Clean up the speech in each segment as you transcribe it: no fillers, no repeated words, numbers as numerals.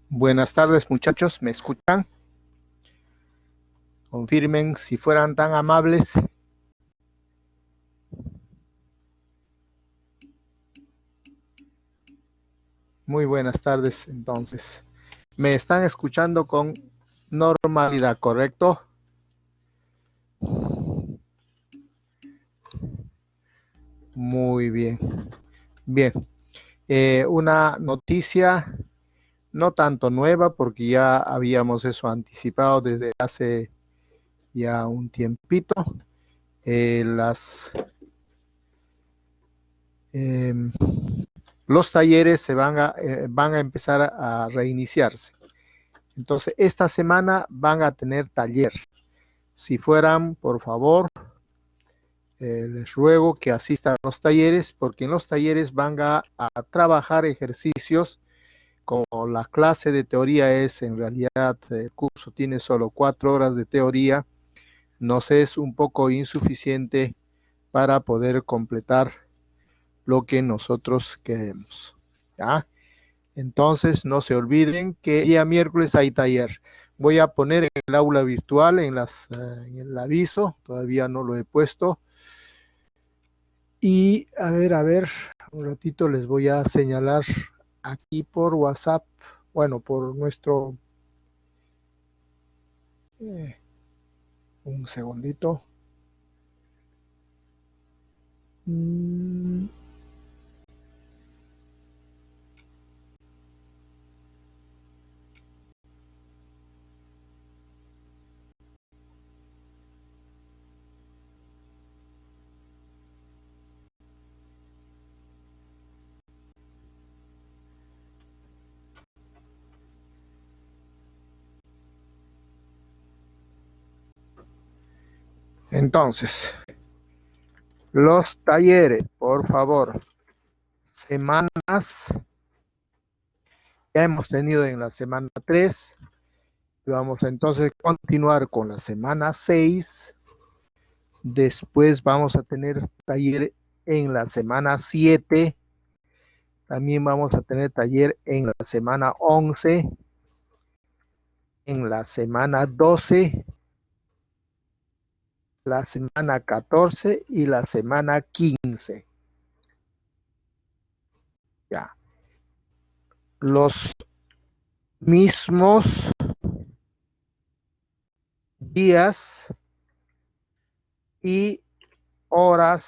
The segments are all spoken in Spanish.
Buenas tardes, muchachos, ¿me escuchan? Confirmen si fueran tan amables. Muy buenas tardes, entonces. ¿Me están escuchando con normalidad, correcto? Muy bien. Bien. Una noticia no tanto nueva, porque ya habíamos eso anticipado desde hace ya un tiempito. Eh, las eh, los talleres van a empezar a reiniciarse. Entonces, esta semana van a tener taller. Si fueran, por favor, les ruego que asistan a los talleres, porque en los talleres van a trabajar ejercicios. Como la clase de teoría es, en realidad, el curso tiene solo 4 horas de teoría, nos es un poco insuficiente para poder completar lo que nosotros queremos. ¿Ya? Entonces, no se olviden que el día miércoles hay taller. Voy a poner en el aula virtual, en el aviso, todavía no lo he puesto. Y a ver, un ratito les voy a señalar aquí por WhatsApp, bueno, por nuestro... un segundito. Mm. Entonces, los talleres, por favor, semanas, ya hemos tenido en la semana 3, vamos a entonces continuar con la semana 6, después vamos a tener taller en la semana 7, también vamos a tener taller en la semana 11, en la semana 12, la semana 14 y la semana 15. Ya. Los mismos días y horas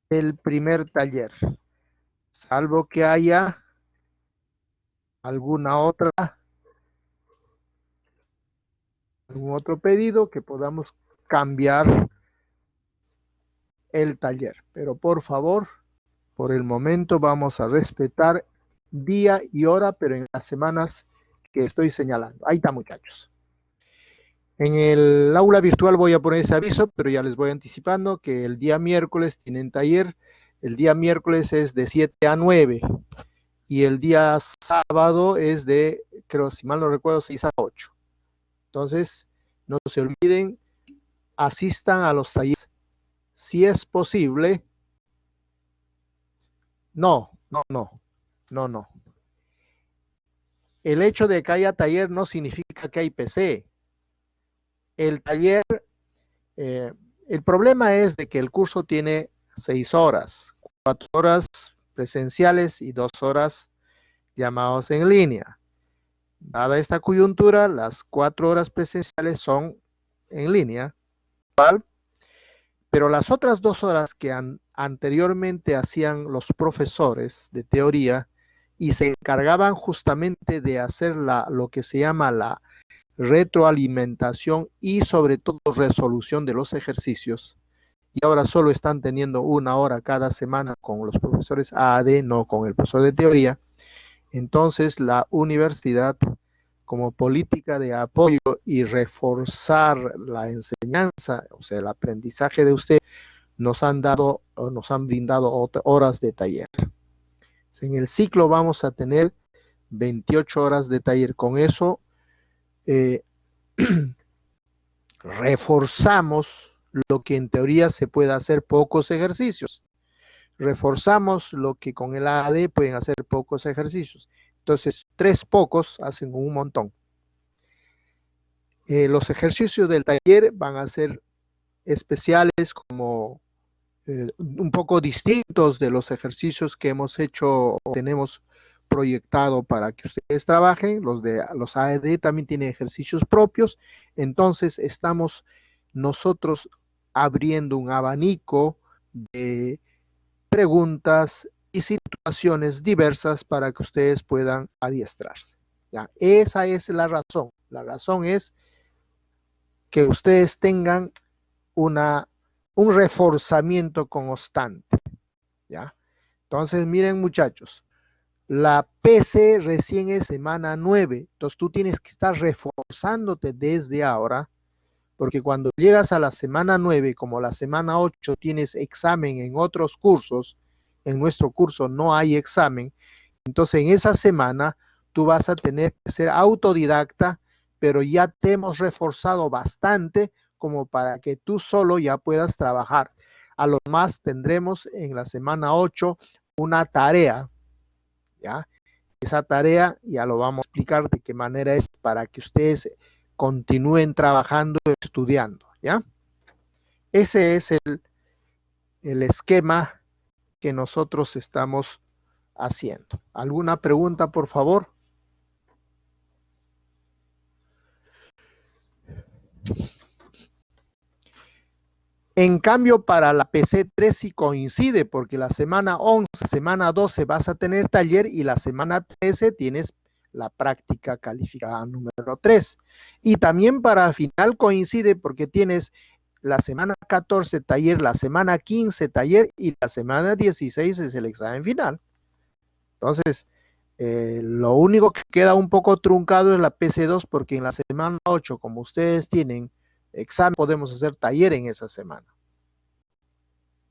del primer taller, salvo que haya alguna otra, algún otro pedido que podamos cambiar el taller. Pero por favor, por el momento vamos a respetar día y hora, pero en las semanas que estoy señalando. Ahí está, muchachos. En el aula virtual voy a poner ese aviso, pero ya les voy anticipando que el día miércoles tienen taller. El día miércoles es de 7 a 9 y el día sábado es de, creo, si mal no recuerdo, 6 a 8. Entonces, no se olviden, asistan a los talleres. Si es posible, no. El hecho de que haya taller no significa que hay PC. El taller, eh, el problema es de que el curso tiene 6 horas, 4 horas presenciales y 2 horas llamados en línea. Dada esta coyuntura, las 4 horas presenciales son en línea, ¿vale? Pero las otras 2 horas que anteriormente hacían los profesores de teoría y se encargaban justamente de hacer lo que se llama la retroalimentación y sobre todo resolución de los ejercicios, y ahora solo están teniendo 1 hora cada semana con los profesores AAD, no con el profesor de teoría. Entonces la universidad, como política de apoyo y reforzar la enseñanza, o sea, el aprendizaje de usted, nos han dado o nos han brindado horas de taller. En el ciclo vamos a tener 28 horas de taller. Con eso reforzamos lo que en teoría se puede hacer pocos ejercicios. Reforzamos lo que con el AAD pueden hacer pocos ejercicios. Entonces, 3 pocos hacen un montón. Los ejercicios del taller van a ser especiales, como un poco distintos de los ejercicios que hemos hecho o tenemos proyectado para que ustedes trabajen. Los AED también tienen ejercicios propios. Entonces, estamos nosotros abriendo un abanico de preguntas y situaciones diversas para que ustedes puedan adiestrarse. ¿Ya? Esa es la razón. La razón es que ustedes tengan un reforzamiento constante. ¿Ya? Entonces, miren muchachos, la PC recién es semana 9, entonces tú tienes que estar reforzándote desde ahora, porque cuando llegas a la semana 9, como la semana 8 tienes examen en otros cursos, en nuestro curso no hay examen, entonces en esa semana tú vas a tener que ser autodidacta, pero ya te hemos reforzado bastante como para que tú solo ya puedas trabajar. A lo más tendremos en la semana 8 una tarea, ¿ya? Esa tarea ya lo vamos a explicar de qué manera es para que ustedes continúen trabajando y estudiando, ¿ya? Ese es el esquema que nosotros estamos haciendo. ¿Alguna pregunta, por favor? En cambio, para la PC3 sí coincide, porque la semana 11, semana 12 vas a tener taller y la semana 13 tienes la práctica calificada número 3. Y también para final coincide porque tienes la semana 14 taller, la semana 15 taller y la semana 16 es el examen final. Entonces, lo único que queda un poco truncado es la PC2 porque en la semana 8, como ustedes tienen examen, podemos hacer taller en esa semana.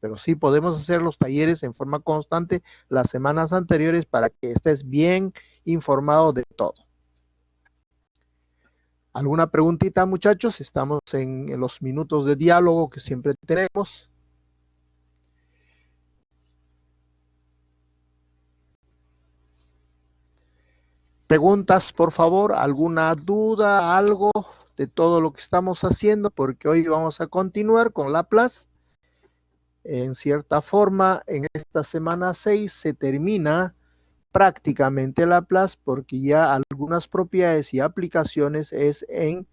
Pero sí podemos hacer los talleres en forma constante las semanas anteriores para que estés bien informado de todo. ¿Alguna preguntita, muchachos? Estamos en los minutos de diálogo que siempre tenemos. Preguntas, por favor, alguna duda, algo de todo lo que estamos haciendo, porque hoy vamos a continuar con Laplace. En cierta forma, en esta semana 6 se termina prácticamente Laplace porque ya algunas propiedades y aplicaciones es en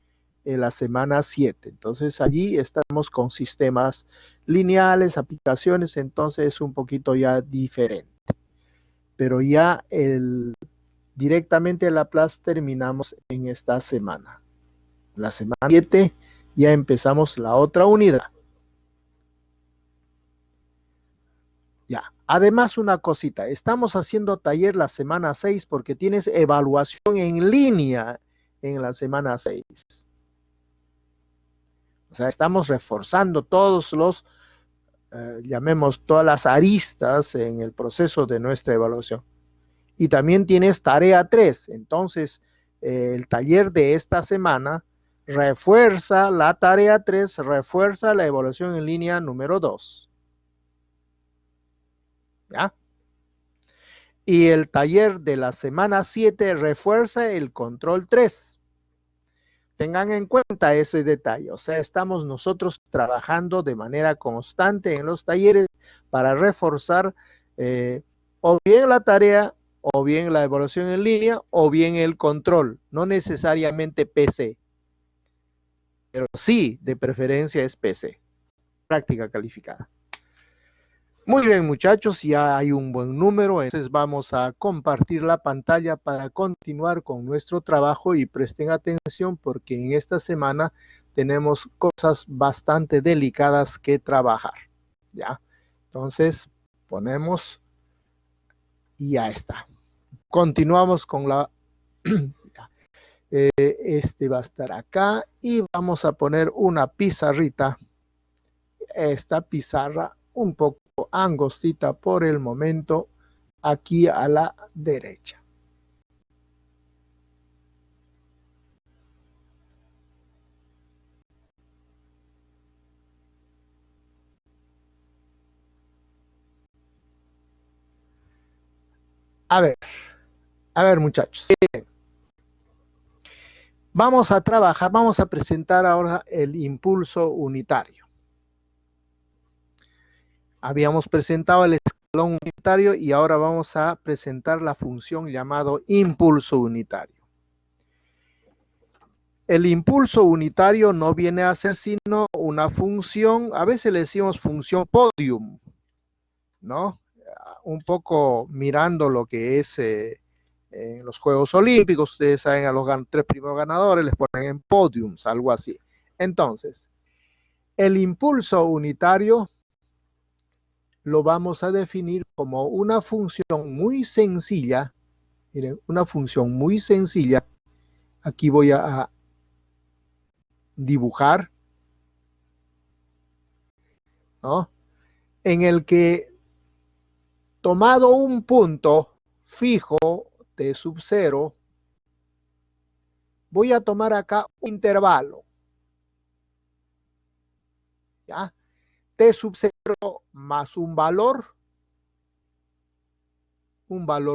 la semana 7. Entonces allí estamos con sistemas lineales, aplicaciones, entonces es un poquito ya diferente. Pero ya directamente Laplace terminamos en esta semana. La semana 7 ya empezamos la otra unidad. Ya. Además, una cosita, estamos haciendo taller la semana 6 porque tienes evaluación en línea en la semana 6. O sea, estamos reforzando todos los, llamemos, todas las aristas en el proceso de nuestra evaluación. Y también tienes tarea 3. Entonces, el taller de esta semana refuerza la tarea 3, refuerza la evaluación en línea número 2. ¿Ya? Y el taller de la semana 7 refuerza el control 3. Tengan en cuenta ese detalle. O sea, estamos nosotros trabajando de manera constante en los talleres para reforzar o bien la tarea, o bien la evaluación en línea, o bien el control. No necesariamente PC, pero sí, de preferencia es PC. Práctica calificada. Muy bien, muchachos, ya hay un buen número, entonces vamos a compartir la pantalla para continuar con nuestro trabajo y presten atención porque en esta semana tenemos cosas bastante delicadas que trabajar. ¿Ya? Entonces, ponemos y ya está. Continuamos con la... este va a estar acá y vamos a poner una pizarrita. Esta pizarra un poco angostita por el momento aquí a la derecha. A ver, A ver, muchachos. Vamos a trabajar, vamos a presentar ahora el impulso unitario. Habíamos presentado el escalón unitario y ahora vamos a presentar la función llamado impulso unitario. El impulso unitario no viene a ser sino una función, a veces le decimos función podium, ¿no? Un poco mirando lo que es en los Juegos Olímpicos, ustedes saben, a los tres primeros ganadores les ponen en podiums, algo así. Entonces, el impulso unitario lo vamos a definir como una función muy sencilla. Miren, una función muy sencilla. Aquí voy a dibujar, ¿no? En el que, tomado un punto fijo t sub 0, voy a tomar acá un intervalo, ¿ya? T sub 0 más un valor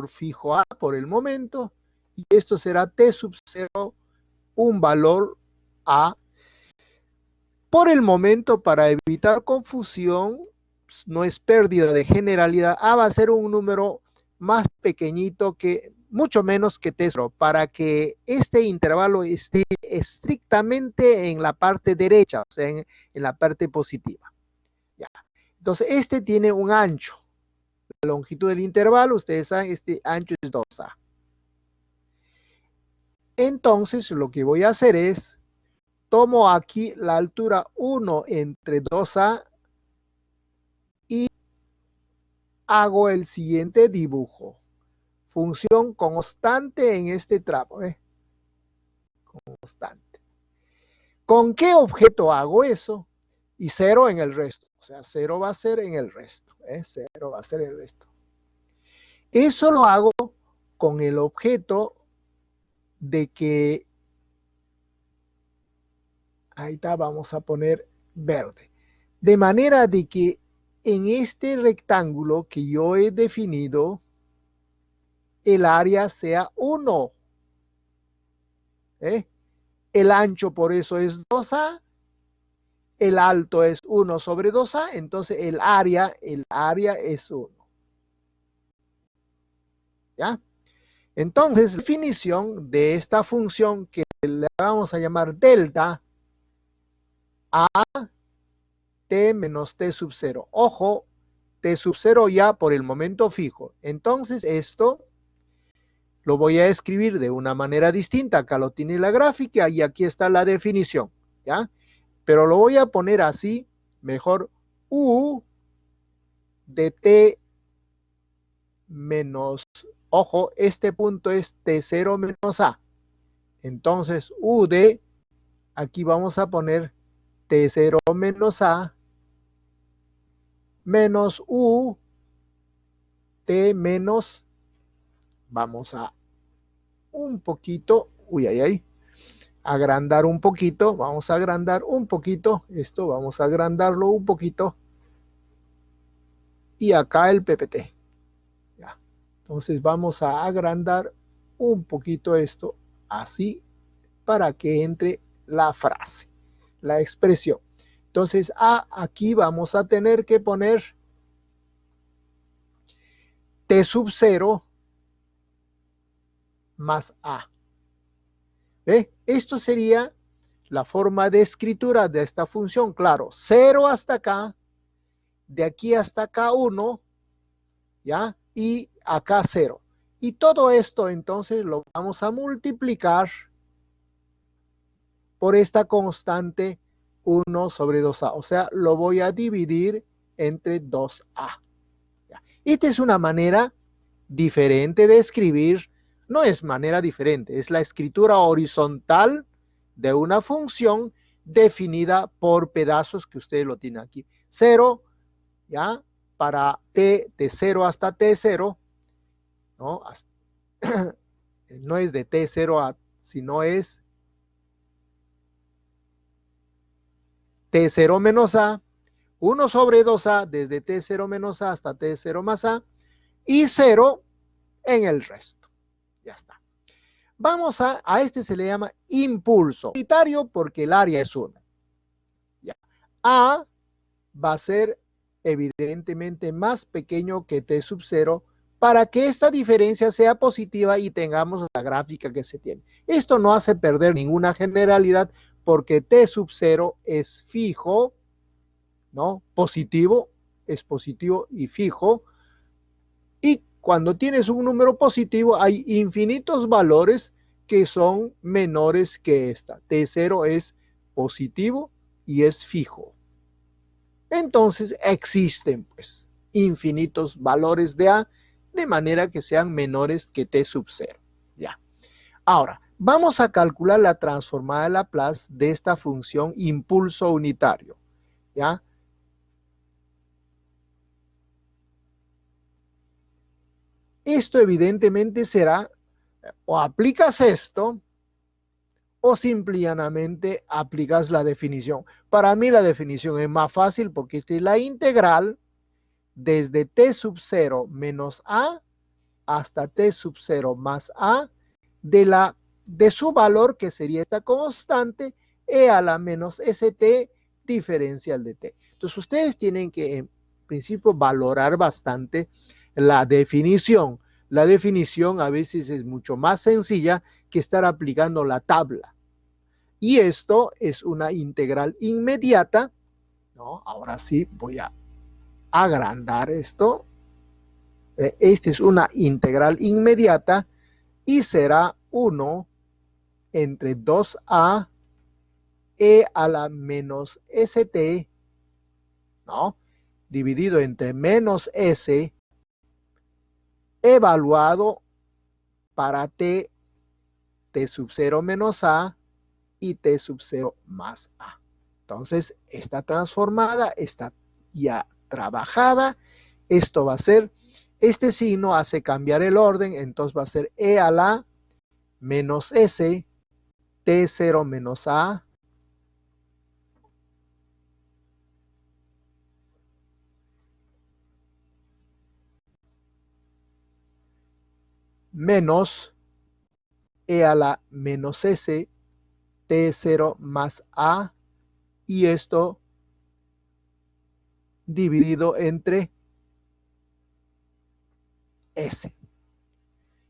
fijo A por el momento, y esto será T sub 0, un valor A. Por el momento, para evitar confusión, no es pérdida de generalidad, A va a ser un número más pequeñito que, mucho menos que T0, para que este intervalo esté estrictamente en la parte derecha, o sea, en la parte positiva. Ya. Entonces, este tiene un ancho. La longitud del intervalo, ustedes saben, este ancho es 2A. Entonces, lo que voy a hacer es, tomo aquí la altura 1 entre 2A y hago el siguiente dibujo. Función constante en este tramo, ¿eh? Constante. ¿Con qué objeto hago eso? Y 0 en el resto. O sea, 0 va a ser en el resto, ¿eh? 0 va a ser el resto. Eso lo hago con el objeto de que, ahí está, vamos a poner verde. De manera de que en este rectángulo que yo he definido, el área sea 1. ¿Eh? El ancho por eso es 2A. El alto es 1 sobre 2A. Entonces el área es 1. ¿Ya? Entonces, la definición de esta función que le vamos a llamar delta a t menos t sub 0. Ojo, t sub 0 ya por el momento fijo. Entonces esto lo voy a escribir de una manera distinta. Acá lo tiene la gráfica y aquí está la definición, ¿ya? Pero lo voy a poner así, mejor u de t menos, ojo, este punto es t0 menos a. Entonces u de, aquí vamos a poner t0 menos a menos u t menos, vamos a un poquito, agrandar un poquito, vamos a agrandar un poquito, esto vamos a agrandarlo un poquito, y acá el PPT. Ya. Entonces vamos a agrandar un poquito esto, así, para que entre la frase, la expresión. Entonces aquí vamos a tener que poner t sub 0 más a. ¿Ve? Esto sería la forma de escritura de esta función. Claro, 0 hasta acá, de aquí hasta acá 1, ¿ya? Y acá 0. Y todo esto entonces lo vamos a multiplicar por esta constante 1 sobre 2a. O sea, lo voy a dividir entre 2a. ¿Ya? Esta es una manera diferente de escribir. No es manera diferente, es la escritura horizontal de una función definida por pedazos que ustedes lo tienen aquí. 0, ¿ya? Para t de 0 hasta t0, ¿no? No es de t0 a, sino es t0 menos a, 1 sobre 2a desde t0 menos a hasta t0 más a, y 0 en el resto. Ya está. Vamos a este se le llama impulso unitario porque el área es 1. Ya. A va a ser evidentemente más pequeño que T sub 0 para que esta diferencia sea positiva y tengamos la gráfica que se tiene. Esto no hace perder ninguna generalidad porque T sub 0 es fijo, ¿no? Positivo, es positivo y fijo. Y cuando tienes un número positivo hay infinitos valores que son menores que esta. T0 es positivo y es fijo. Entonces existen pues infinitos valores de A de manera que sean menores que T sub 0. Ya. Ahora, vamos a calcular la transformada de Laplace de esta función impulso unitario. ¿Ya? Esto evidentemente será, o aplicas esto, o simplemente aplicas la definición. Para mí la definición es más fácil porque esta es la integral desde T sub 0 menos A hasta T sub 0 más A de su valor, que sería esta constante, E a la menos ST diferencial de T. Entonces ustedes tienen que en principio valorar bastante la definición. La definición a veces es mucho más sencilla que estar aplicando la tabla. Y esto es una integral inmediata, ¿no? Ahora sí voy a agrandar esto. Esta es una integral inmediata y será 1 entre 2a e a la menos st, ¿no? Dividido entre menos s, evaluado para t sub 0 menos a y t sub 0 más a. Entonces, esta transformada está ya trabajada. Esto va a ser, este signo hace cambiar el orden, entonces va a ser e a la menos s, t0 menos a, menos e a la menos s, t0 más a, y esto dividido entre s.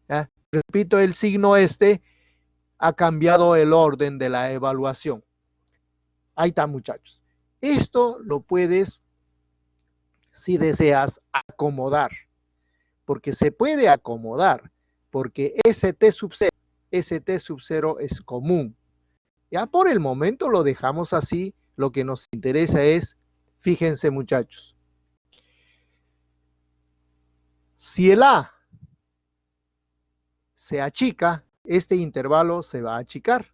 ¿Ya? Repito, el signo este ha cambiado el orden de la evaluación. Ahí está, muchachos. Esto lo puedes, si deseas, acomodar, porque se puede acomodar, porque st sub 0 es común. Ya por el momento lo dejamos así. Lo que nos interesa es, fíjense muchachos, si el A se achica, este intervalo se va a achicar,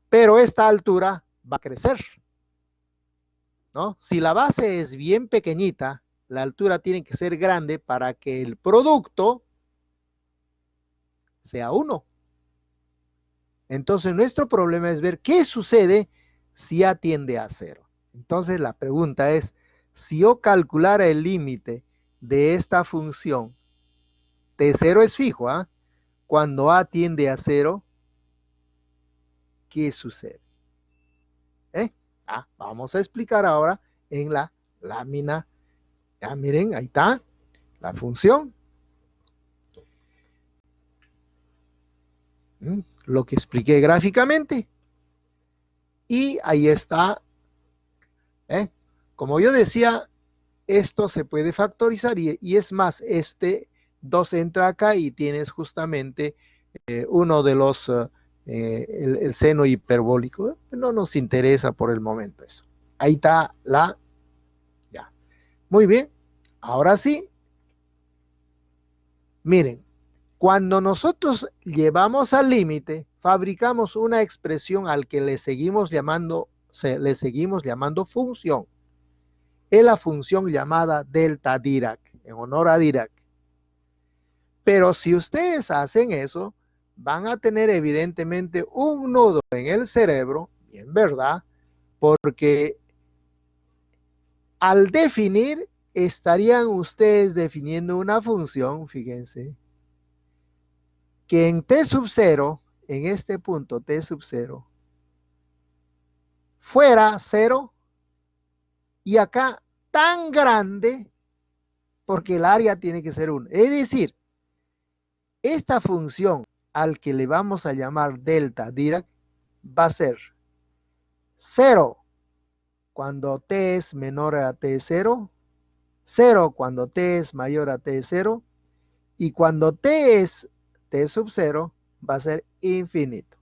pero esta altura va a crecer, ¿no? Si la base es bien pequeñita, la altura tiene que ser grande para que el producto sea 1. Entonces nuestro problema es ver qué sucede si A tiende a 0. Entonces la pregunta es, si yo calculara el límite de esta función, T0 es fijo, ¿ah? Cuando A tiende a 0, ¿qué sucede? Vamos a explicar ahora en la lámina. Ya miren, ahí está la función. Lo que expliqué gráficamente. Y ahí está. Como yo decía, esto se puede factorizar y es más, este 2 entra acá y tienes justamente uno de los, el seno hiperbólico. No nos interesa por el momento eso. Ahí está la, ya. Muy bien, ahora sí, miren, cuando nosotros llevamos al límite, fabricamos una expresión al que le seguimos llamando función. Es la función llamada delta Dirac, en honor a Dirac. Pero si ustedes hacen eso, van a tener evidentemente un nudo en el cerebro, bien verdad, porque al definir, estarían ustedes definiendo una función, fíjense, que en T sub 0, en este punto T sub 0, fuera 0 y acá tan grande porque el área tiene que ser 1. Es decir, esta función al que le vamos a llamar delta Dirac va a ser 0 cuando t es menor a t0, 0 cuando t es mayor a t0 y cuando t es t sub 0 va a ser infinito.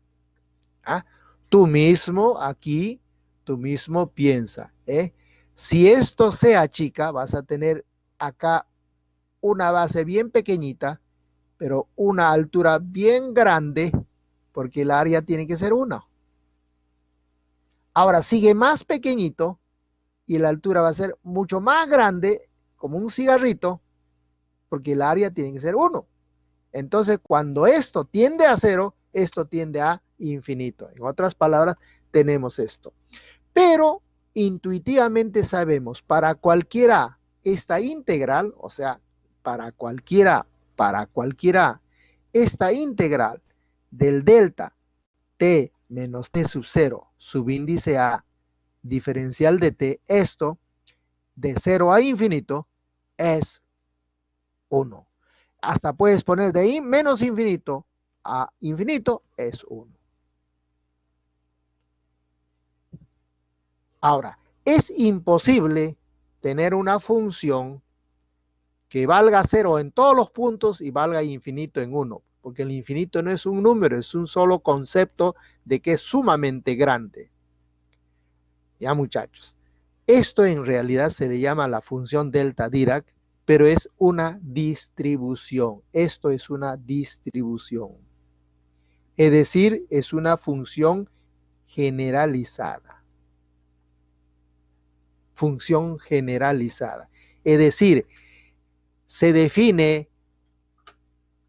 ¿Ah? Tú mismo aquí, tú mismo piensa, ¿eh? Si esto se achica, vas a tener acá una base bien pequeñita, pero una altura bien grande, porque el área tiene que ser 1. Ahora sigue más pequeñito y la altura va a ser mucho más grande, como un cigarrito, porque el área tiene que ser 1. Entonces, cuando esto tiende a 0, esto tiende a infinito. En otras palabras, tenemos esto. Pero intuitivamente sabemos, para cualquiera esta integral, o sea, para cualquiera esta integral del delta t menos t sub 0 subíndice a diferencial de t, esto de 0 a infinito es 1. Hasta puedes poner de ahí menos infinito a infinito es 1. Ahora, es imposible tener una función que valga 0 en todos los puntos y valga infinito en 1, porque el infinito no es un número, es un solo concepto de que es sumamente grande. Ya, muchachos, esto en realidad se le llama la función delta Dirac, pero es una distribución. Esto es una distribución. Es decir, es una función generalizada. Función generalizada. Es decir, se define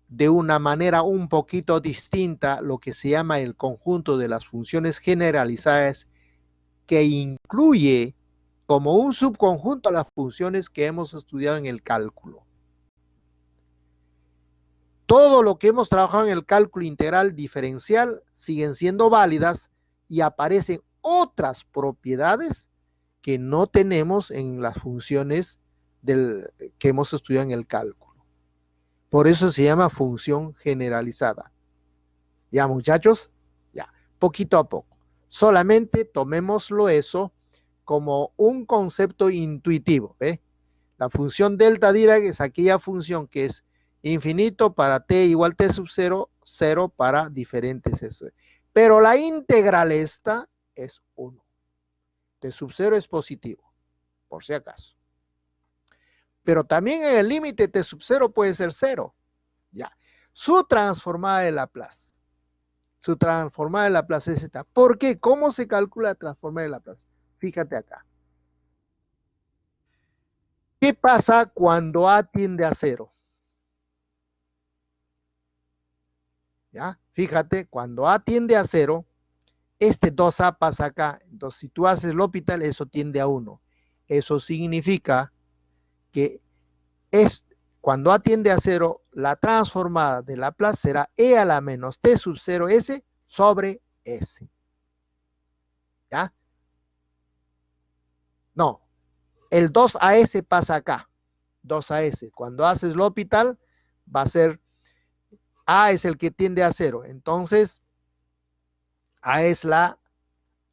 de una manera un poquito distinta lo que se llama el conjunto de las funciones generalizadas, que incluye como un subconjunto a las funciones que hemos estudiado en el cálculo. Todo lo que hemos trabajado en el cálculo integral diferencial siguen siendo válidas y aparecen otras propiedades que no tenemos en las funciones que hemos estudiado en el cálculo. Por eso se llama función generalizada. Ya, muchachos, ya, poquito a poco. Solamente tomémoslo eso como un concepto intuitivo. La función delta Dirac es aquella función que es infinito para t igual t sub 0, 0 para diferentes eso. Pero la integral esta es 1. T sub 0 es positivo, por si acaso. Pero también en el límite t sub 0 puede ser 0. Ya. Su transformada de Laplace. Su transformada de Laplace es esta. ¿Por qué? ¿Cómo se calcula la transformada de Laplace? Fíjate acá. ¿Qué pasa cuando A tiende a 0? ¿Ya? Fíjate, cuando A tiende a 0, este 2A pasa acá. Entonces, si tú haces el L'Hopital, eso tiende a 1. Eso significa que cuando A tiende a 0, la transformada de Laplace será E a la menos T sub 0S sobre S. ¿Ya? No, el 2AS pasa acá. 2AS. Cuando haces L'Hopital, va a ser A es el que tiende a 0. Entonces, A es la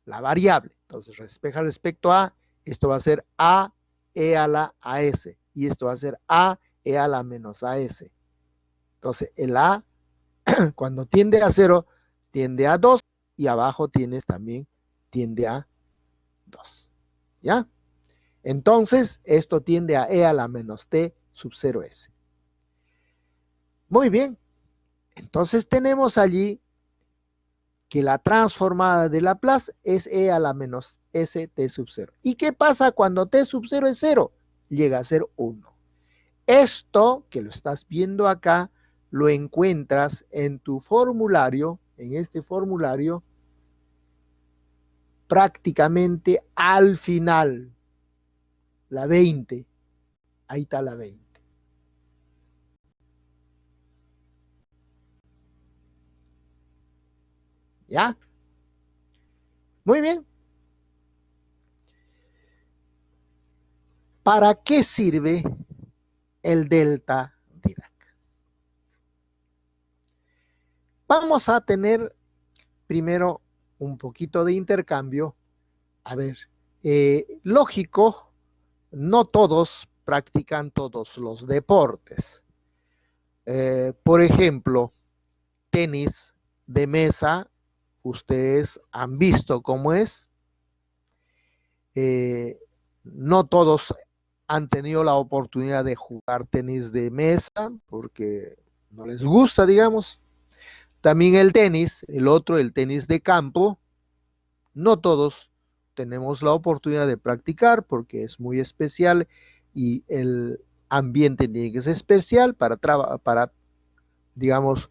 variable. Entonces, respecto a, esto va a ser A e a la AS. Y esto va a ser A e a la menos AS. Entonces, el A, cuando tiende a 0, tiende a 2. Y abajo tienes también, tiende a 2. ¿Ya? Entonces, esto tiende a E a la menos T sub 0S. Muy bien. Entonces, tenemos allí que la transformada de Laplace es E a la menos S T sub 0. ¿Y qué pasa cuando T sub 0 es 0? Llega a ser 1. Esto, que lo estás viendo acá, lo encuentras en tu formulario, en este formulario, prácticamente al final, la 20. Ahí está la 20. ¿Ya? Muy bien. ¿Para qué sirve el delta Dirac? Vamos a tener primero un poquito de intercambio. A ver, lógico, no todos practican todos los deportes. Por ejemplo, tenis de mesa, ustedes han visto cómo es. Eh, no todos han tenido la oportunidad de jugar tenis de mesa porque no les gusta, digamos. También el tenis, el otro, el tenis de campo, no todos tenemos la oportunidad de practicar porque es muy especial y el ambiente tiene que ser especial para digamos,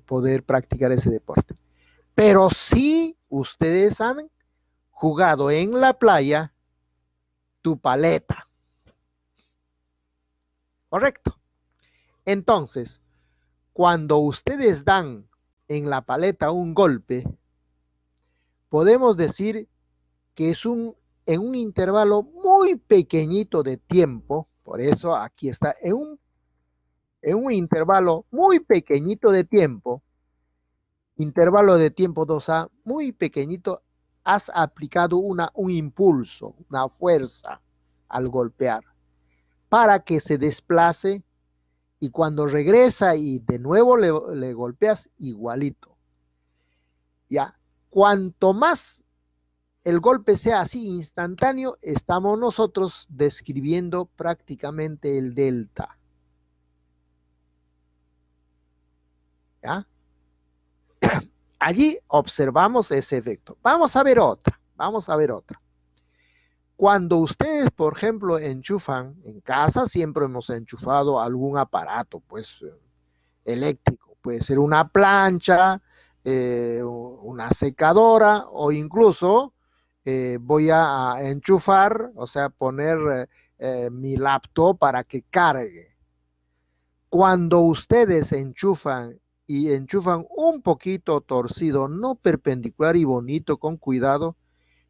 poder practicar ese deporte. Pero si ustedes han jugado en la playa, tu paleta. ¿Correcto? Entonces, cuando ustedes dan en la paleta un golpe, podemos decir que es en un intervalo muy pequeñito de tiempo, por eso aquí está, en un intervalo muy pequeñito de tiempo, intervalo de tiempo 2A, muy pequeñito, has aplicado un impulso, una fuerza al golpear, para que se desplace y cuando regresa y de nuevo le golpeas igualito. Ya, cuanto más el golpe sea así instantáneo, estamos nosotros describiendo prácticamente el delta. ¿Ya? Allí observamos ese efecto. Vamos a ver otra, vamos a ver otra. Cuando ustedes, por ejemplo, enchufan en casa, siempre hemos enchufado algún aparato, pues eléctrico. Puede ser una plancha, una secadora o incluso voy a enchufar, o sea, poner mi laptop para que cargue. Cuando ustedes enchufan y enchufan un poquito torcido, no perpendicular y bonito, con cuidado,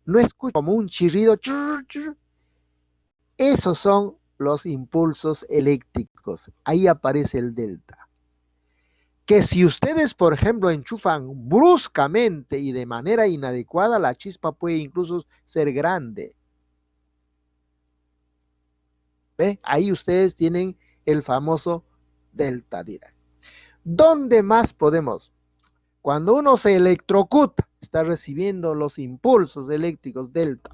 no escucha como un chirrido. Chur, chur. Esos son los impulsos eléctricos. Ahí aparece el delta. Que si ustedes, por ejemplo, enchufan bruscamente y de manera inadecuada, la chispa puede incluso ser grande. ¿Ve? Ahí ustedes tienen el famoso delta Dirac. ¿Dónde más podemos? Cuando uno se electrocuta, está recibiendo los impulsos eléctricos delta.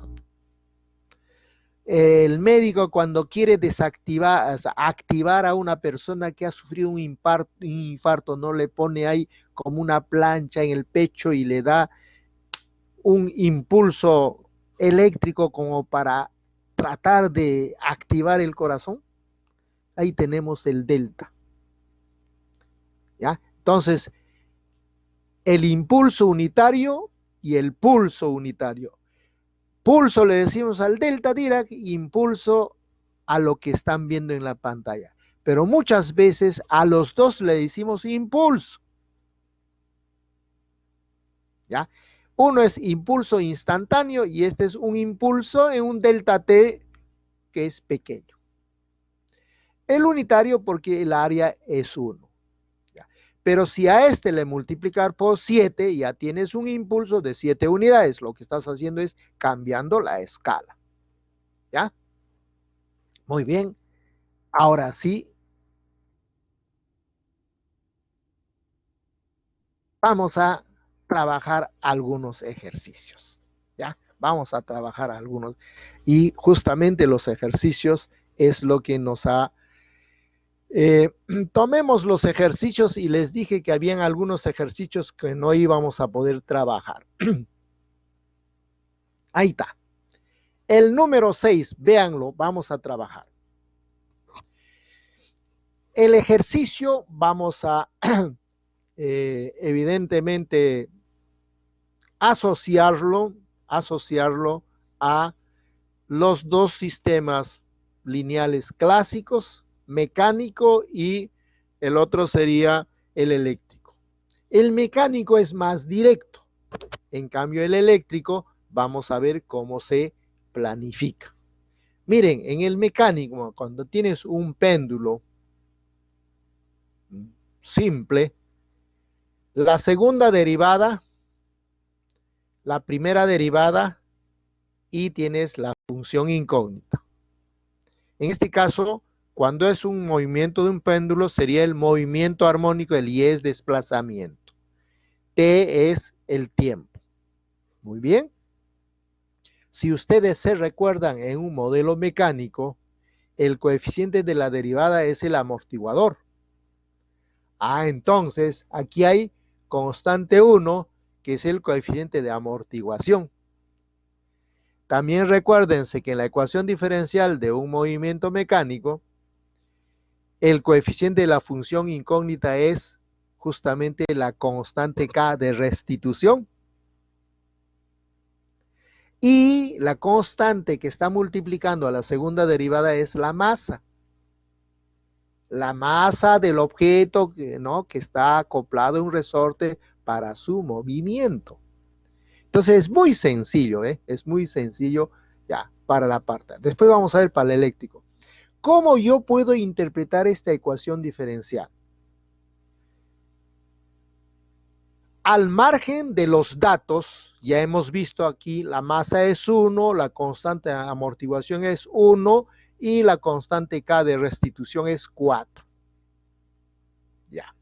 El médico cuando quiere desactivar, o sea, activar a una persona que ha sufrido un infarto, no le pone ahí como una plancha en el pecho y le da un impulso eléctrico como para tratar de activar el corazón. Ahí tenemos el delta. ¿Ya? Entonces, el impulso unitario y el pulso unitario. Pulso le decimos al delta Dirac, impulso a lo que están viendo en la pantalla. Pero muchas veces a los dos le decimos impulso. ¿Ya? Uno es impulso instantáneo y este es un impulso en un delta T que es pequeño. El unitario porque el área es 1. Pero si a este le multiplicar por 7, ya tienes un impulso de 7 unidades. Lo que estás haciendo es cambiando la escala. ¿Ya? Muy bien. Ahora sí, vamos a trabajar algunos ejercicios. ¿Ya? Vamos a trabajar algunos. Y justamente los ejercicios es lo que nos ha... tomemos los ejercicios y les dije que habían algunos ejercicios que no íbamos a poder trabajar. Ahí está. El número 6, véanlo, vamos a trabajar. El ejercicio vamos a evidentemente asociarlo a los dos sistemas lineales clásicos, mecánico y el otro sería el eléctrico. El mecánico es más directo. En cambio, el eléctrico, vamos a ver cómo se planifica. Miren, en el mecánico, cuando tienes un péndulo simple, la segunda derivada, la primera derivada y tienes la función incógnita. En este caso, cuando es un movimiento de un péndulo, sería el movimiento armónico, el I es desplazamiento. T es el tiempo. Muy bien. Si ustedes se recuerdan en un modelo mecánico, el coeficiente de la derivada es el amortiguador. Entonces, aquí hay constante 1, que es el coeficiente de amortiguación. También recuérdense que en la ecuación diferencial de un movimiento mecánico, el coeficiente de la función incógnita es justamente la constante K de restitución. Y la constante que está multiplicando a la segunda derivada es la masa. La masa del objeto, ¿no?, que está acoplado a un resorte para su movimiento. Entonces es muy sencillo, es muy sencillo ya para la parte. Después vamos a ver para el eléctrico. ¿Cómo yo puedo interpretar esta ecuación diferencial? Al margen de los datos, ya hemos visto aquí, la masa es 1, la constante de amortiguación es 1 y la constante K de restitución es 4. Ya.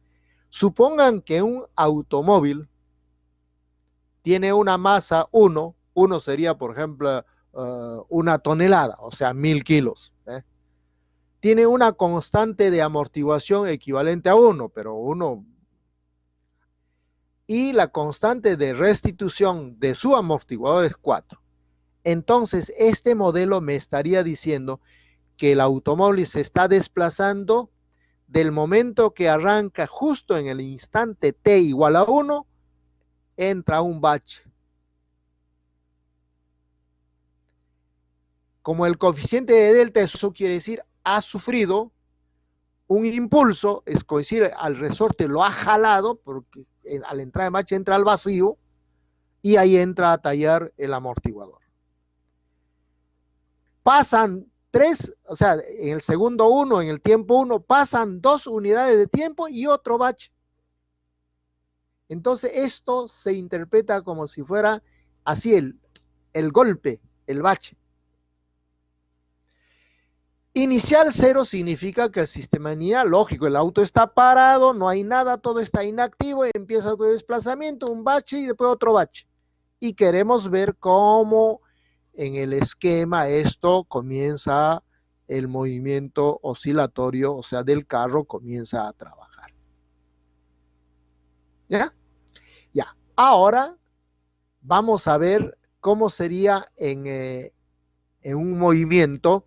Supongan que un automóvil tiene una masa 1, 1 sería, por ejemplo, 1 tonelada, o sea, 1000 kilos. Tiene una constante de amortiguación equivalente a 1, pero 1. Y la constante de restitución de su amortiguador es 4. Entonces, este modelo me estaría diciendo que el automóvil se está desplazando del momento que arranca justo en el instante t igual a 1, entra un bache. Como el coeficiente de delta, eso quiere decir ha sufrido un impulso, es decir, al resorte lo ha jalado, porque al entrar en bache entra al vacío, y ahí entra a tallar el amortiguador. Pasan 3, o sea, en el segundo 1, en el tiempo 1, pasan 2 unidades de tiempo y otro bache. Entonces esto se interpreta como si fuera así el golpe, el bache. Inicial 0 significa que el sistema venía lógico, el auto está parado, no hay nada, todo está inactivo, empieza tu desplazamiento, un bache y después otro bache. Y queremos ver cómo en el esquema esto comienza el movimiento oscilatorio, o sea, del carro comienza a trabajar. ¿Ya? Ya. Ahora vamos a ver cómo sería en un movimiento,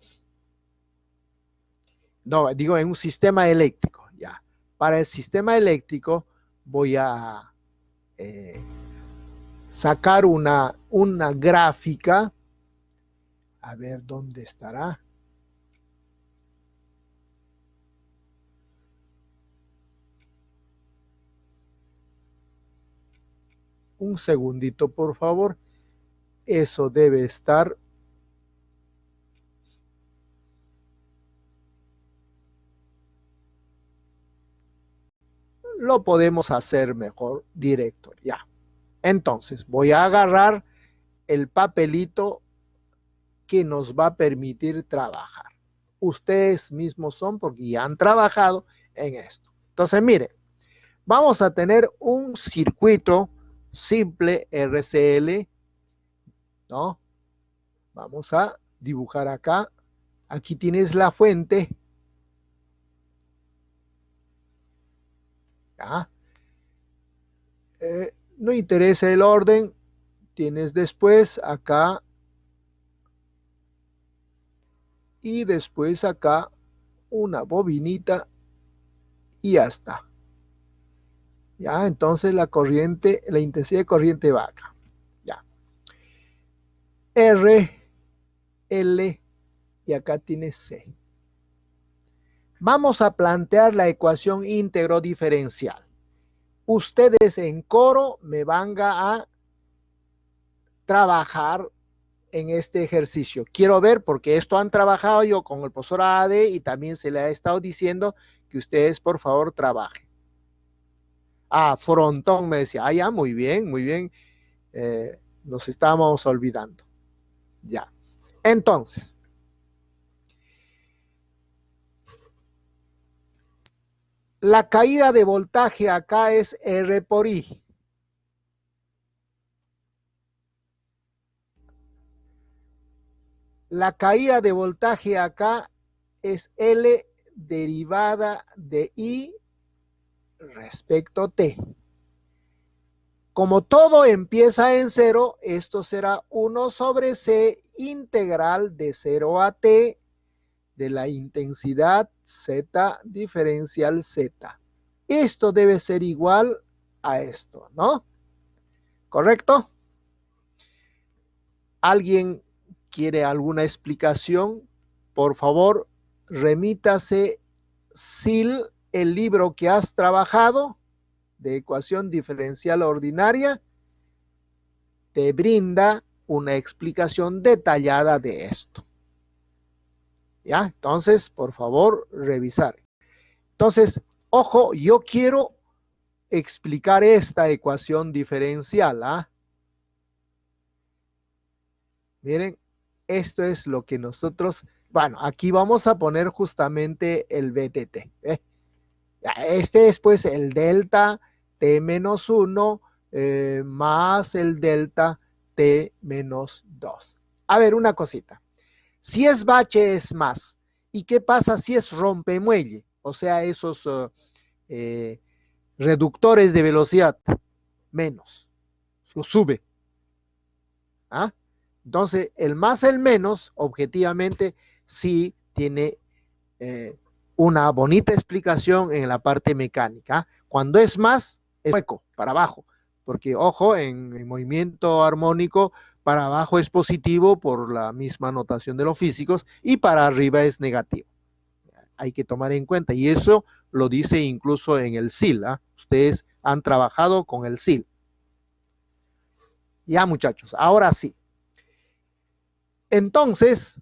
no, digo en un sistema eléctrico. Ya. Para el sistema eléctrico voy a sacar una gráfica. A ver dónde estará. Un segundito, por favor. Eso debe estar. Lo podemos hacer mejor directo. Ya. Entonces, voy a agarrar el papelito que nos va a permitir trabajar. Ustedes mismos son porque ya han trabajado en esto. Entonces, miren, vamos a tener un circuito simple RCL, ¿no? Vamos a dibujar acá. Aquí tienes la fuente. ¿Ya? No interesa el orden. Tienes después acá y después acá una bobinita y ya está. Ya, entonces la corriente, la intensidad de corriente va acá. Ya. R, L y acá tienes C. Vamos a plantear la ecuación íntegro diferencial. Ustedes en coro me van a trabajar en este ejercicio. Quiero ver, porque esto han trabajado yo con el profesor AD y también se le ha estado diciendo que ustedes por favor trabajen. Ah, frontón me decía, ah, ya, muy bien, nos estábamos olvidando. Ya. Entonces, la caída de voltaje acá es R por I. La caída de voltaje acá es L derivada de I respecto T. Como todo empieza en 0, esto será 1 sobre C integral de 0 a T de la intensidad Z diferencial Z. Esto debe ser igual a esto, ¿no? ¿Correcto? ¿Alguien quiere alguna explicación? Por favor, remítase SIL, el libro que has trabajado de ecuación diferencial ordinaria, te brinda una explicación detallada de esto. ¿Ya? Entonces, por favor, revisar. Entonces, ojo, yo quiero explicar esta ecuación diferencial. ¿Ah? Miren, esto es lo que nosotros, bueno, aquí vamos a poner justamente el BTT. Este es pues el delta T menos 1 más el delta T menos 2. A ver, una cosita. Si es bache es más. ¿Y qué pasa si es rompemuelle? O sea, esos reductores de velocidad, menos. Lo sube. ¿Ah? Entonces, el más, el menos, objetivamente, sí tiene una bonita explicación en la parte mecánica. Cuando es más, es hueco, para abajo. Porque, ojo, en movimiento armónico, para abajo es positivo por la misma notación de los físicos y para arriba es negativo. Hay que tomar en cuenta. Y eso lo dice incluso en el SIL. ¿Ah? Ustedes han trabajado con el SIL. Ya, muchachos, ahora sí. Entonces,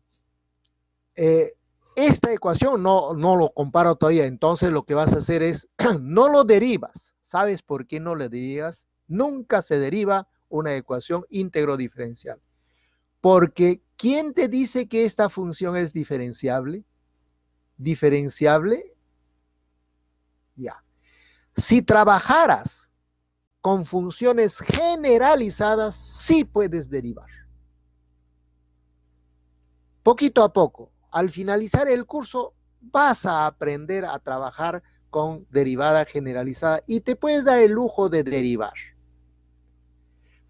esta ecuación no lo comparo todavía. Entonces lo que vas a hacer es, no lo derivas. ¿Sabes por qué no lo derivas? Nunca se deriva una ecuación íntegro diferencial. Porque ¿quién te dice que esta función es diferenciable? ¿Diferenciable? Ya. Si trabajaras con funciones generalizadas, sí puedes derivar. Poquito a poco, al finalizar el curso, vas a aprender a trabajar con derivada generalizada y te puedes dar el lujo de derivar.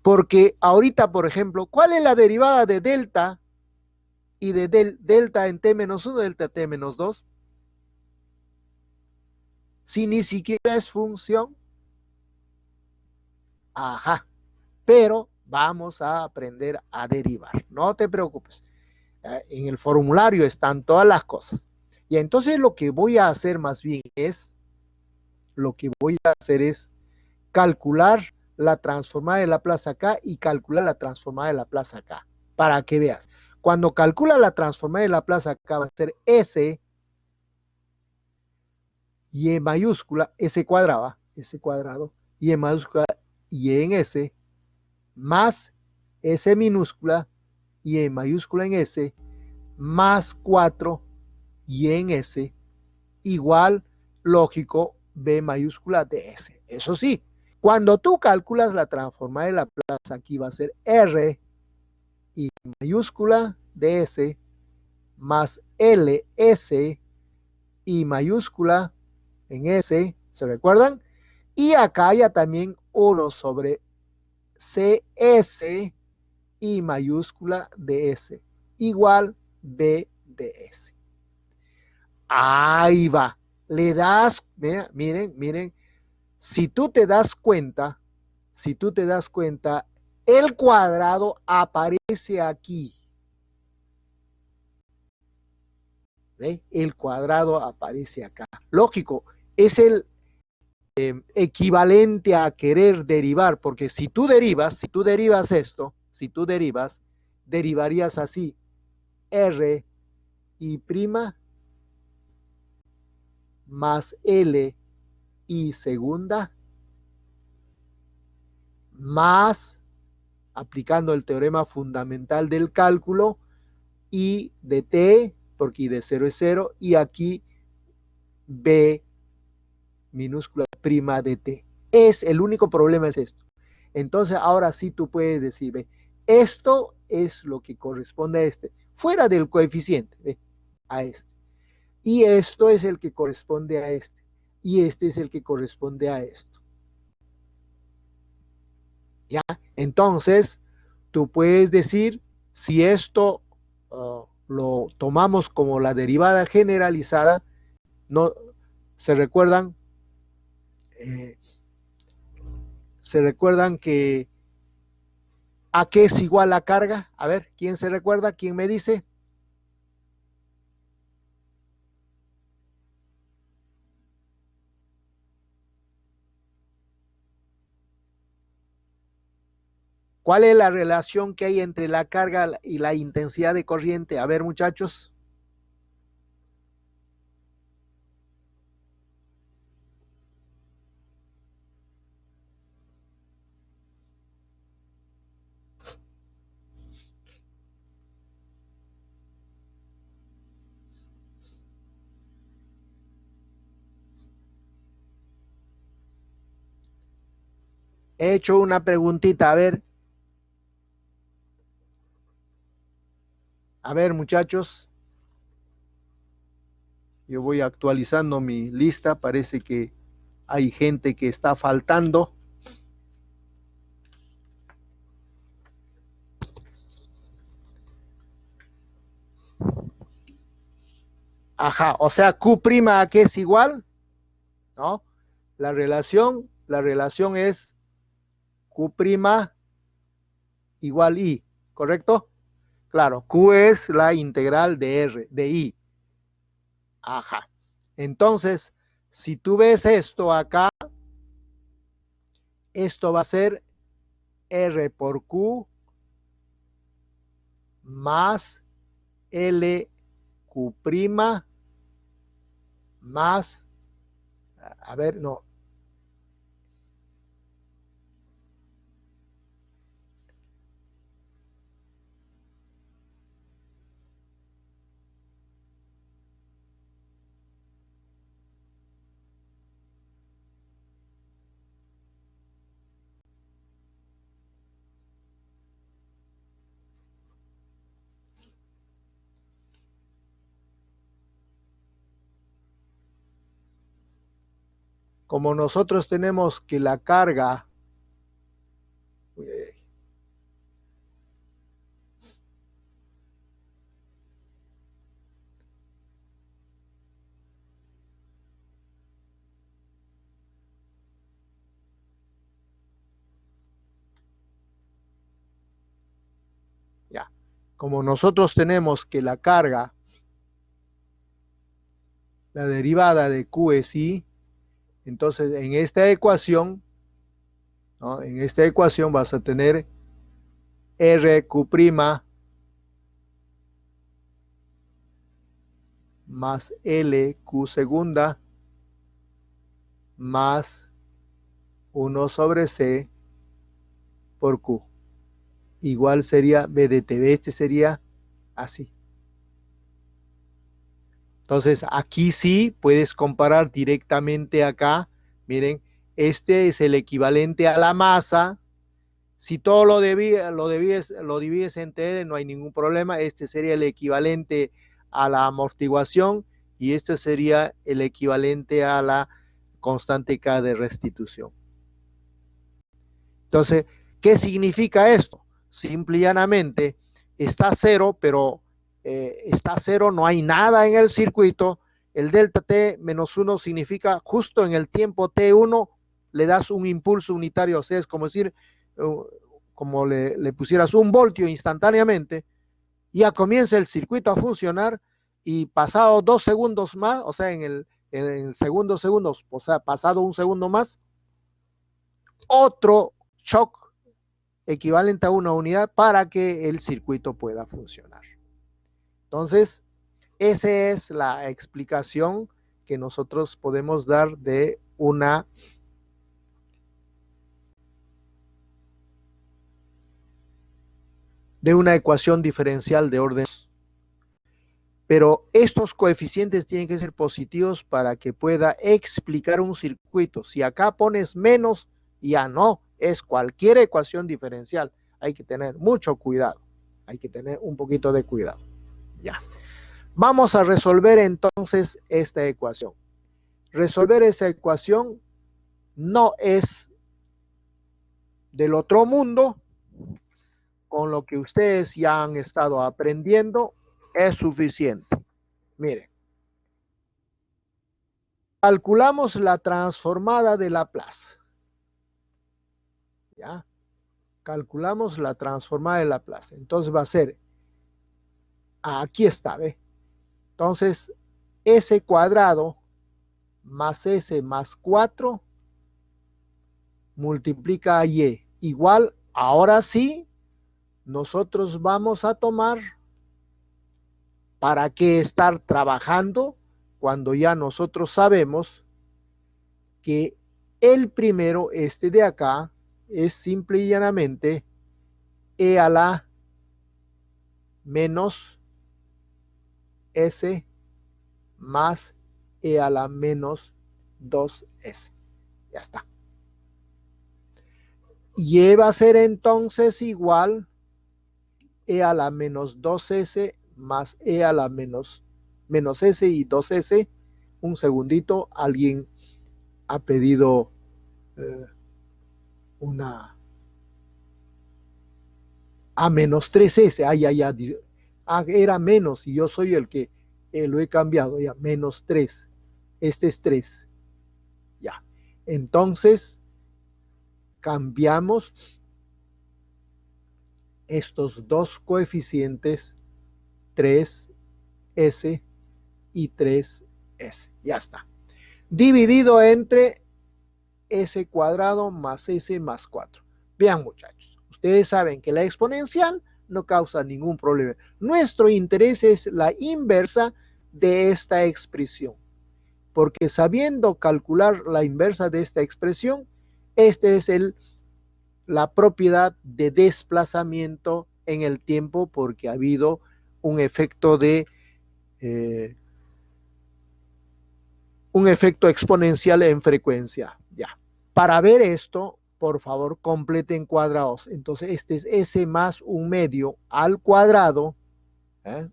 Porque ahorita, por ejemplo, ¿cuál es la derivada de delta y de delta en t-1, delta t-2? Si ni siquiera es función. Ajá, pero vamos a aprender a derivar. No te preocupes. En el formulario están todas las cosas. Y entonces lo que voy a hacer más bien es, calcular la transformada de la plaza acá y calcular la transformada de la plaza acá, para que veas. Cuando calcula la transformada de la plaza acá va a ser S, Y mayúscula, S cuadrado, Y mayúscula, Y en S, más S minúscula, Y mayúscula en S, más 4, Y en S, igual, lógico, B mayúscula de S. Eso sí, cuando tú calculas la transformada de la plaza, aquí va a ser R, Y mayúscula de S, más LS, Y mayúscula en S, ¿se recuerdan? Y acá ya también 1 sobre CS, Y mayúscula de S, igual B de S. Ahí va. Le das, miren, si tú te das cuenta, el cuadrado aparece aquí. ¿Ve? El cuadrado aparece acá. Lógico, es el equivalente a querer derivar, porque si tú derivas esto, si tú derivas, derivarías así, R y prima más L y segunda más, aplicando el teorema fundamental del cálculo, I de t, porque I de 0 es 0, y aquí B minúscula prima de t. Es el único problema es esto. Entonces ahora sí tú puedes decir, ¿ve? Esto es lo que corresponde a este, fuera del coeficiente, ¿ve? A este. Y esto es el que corresponde a este. Y este es el que corresponde a esto. ¿Ya? Entonces, tú puedes decir, si esto lo tomamos como la derivada generalizada, no, ¿se recuerdan? ¿Se recuerdan que a qué es igual la carga? A ver, ¿quién se recuerda? ¿Quién me dice? ¿Cuál es la relación que hay entre la carga y la intensidad de corriente? A ver, muchachos. He hecho una preguntita, a ver, muchachos. Yo voy actualizando mi lista, parece que hay gente que está faltando. Ajá, o sea, Q' a qué es igual, ¿no? La relación es Q' igual I, ¿correcto? Claro, Q es la integral de R, de I. Ajá. Entonces, si tú ves esto acá, esto va a ser R por Q más L Q' más, a ver, no, como nosotros tenemos que la carga, ya, como nosotros tenemos que la carga, la derivada de Q es I, entonces en esta ecuación, ¿no? En esta ecuación vas a tener RQ' más LQ segunda más 1 sobre C por Q. Igual sería B de T. Este sería así. Entonces, aquí sí puedes comparar directamente acá. Miren, este es el equivalente a la masa. Si todo lo divides entre L, no hay ningún problema. Este sería el equivalente a la amortiguación y este sería el equivalente a la constante K de restitución. Entonces, ¿qué significa esto? Simple y llanamente, está cero, pero está cero, no hay nada en el circuito. El delta T menos 1 significa justo en el tiempo T1 le das un impulso unitario, o sea, es como decir, como le pusieras un voltio instantáneamente, ya comienza el circuito a funcionar y pasado 2 segundos más, o sea, en el segundo, o sea, pasado un segundo más, otro shock equivalente a una unidad para que el circuito pueda funcionar. Entonces, esa es la explicación que nosotros podemos dar de una ecuación diferencial de orden. Pero estos coeficientes tienen que ser positivos para que pueda explicar un circuito. Si acá pones menos, ya no, es cualquier ecuación diferencial. Hay que tener mucho cuidado. Hay que tener un poquito de cuidado. Ya. Vamos a resolver entonces esta ecuación. Resolver esa ecuación no es del otro mundo. Con lo que ustedes ya han estado aprendiendo es suficiente. Miren. Calculamos la transformada de Laplace. ¿Ya? Calculamos la transformada de Laplace. Entonces va a ser, aquí está, ¿ve? Entonces, S cuadrado más S más 4 multiplica a Y. Igual, ahora sí, nosotros vamos a tomar, ¿para qué estar trabajando cuando ya nosotros sabemos que el primero, este de acá, es simple y llanamente E a la menos S más E a la menos 2S. Ya está. Y va a ser entonces igual E a la menos 2S más E a la menos S y 2S. Un segundito, alguien ha pedido una a menos 3S. Era menos y yo soy el que lo he cambiado. Ya, menos 3. Este es 3. Ya. Entonces, cambiamos estos dos coeficientes, 3S y 3S. Ya está. Dividido entre S cuadrado más S más 4. Vean, muchachos, ustedes saben que la exponencial no causa ningún problema. Nuestro interés es la inversa de esta expresión, porque sabiendo calcular la inversa de esta expresión, este es la propiedad de desplazamiento en el tiempo, porque ha habido un efecto exponencial en frecuencia. Ya. Para ver esto, por favor, completen cuadrados. Entonces, este es S más un medio al cuadrado.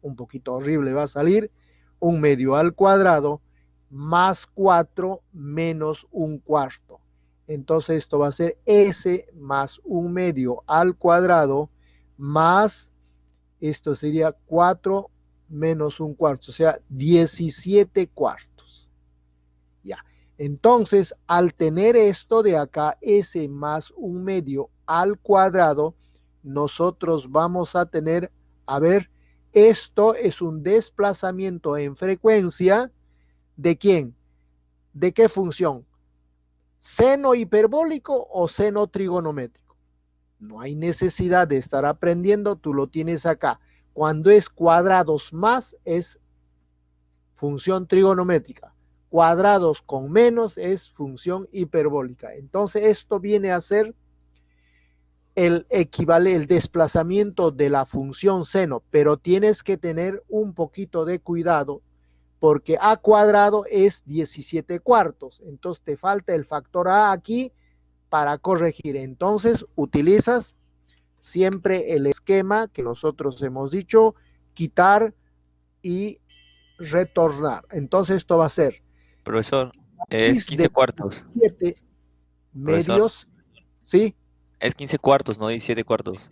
Un poquito horrible va a salir. Un medio al cuadrado más 4 menos un cuarto. Entonces, esto va a ser S más un medio al cuadrado más, esto sería 4 menos un cuarto, o sea, 17 cuartos. Ya. Entonces, al tener esto de acá, S más un medio al cuadrado, nosotros vamos a tener, a ver, esto es un desplazamiento en frecuencia, ¿de quién? ¿De qué función? ¿Seno hiperbólico o seno trigonométrico? No hay necesidad de estar aprendiendo, tú lo tienes acá. Cuando es cuadrados más, es función trigonométrica. Cuadrados con menos es función hiperbólica. Entonces esto viene a ser el desplazamiento de la función seno, pero tienes que tener un poquito de cuidado porque a cuadrado es 17 cuartos. Entonces te falta el factor a aquí para corregir. Entonces utilizas siempre el esquema que nosotros hemos dicho, quitar y retornar. Entonces esto va a ser Profesor, es 15 de cuartos. 17 Profesor, medios, ¿sí? es 15 cuartos, no 17 cuartos.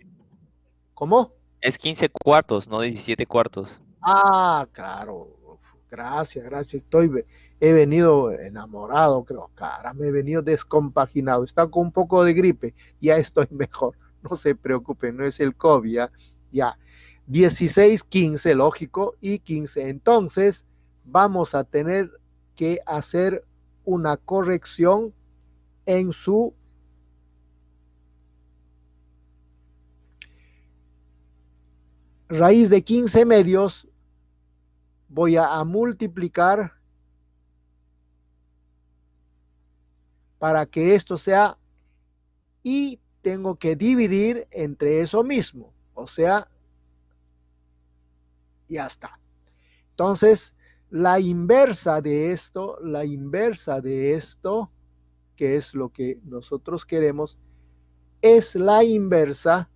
¿Cómo? Es 15 cuartos, no 17 cuartos. Ah, claro. Gracias, gracias. He venido enamorado, creo. Caramba, he venido descompaginado. Está con un poco de gripe. Ya estoy mejor. No se preocupen, no es el COVID. Ya. 16, 15, lógico, y 15. Entonces, vamos a tener que hacer una corrección en su raíz de 15 medios voy a multiplicar para que esto sea y tengo que dividir entre eso mismo. O sea, ya está. Entonces, la inversa de esto, que es lo que nosotros queremos, es la inversa,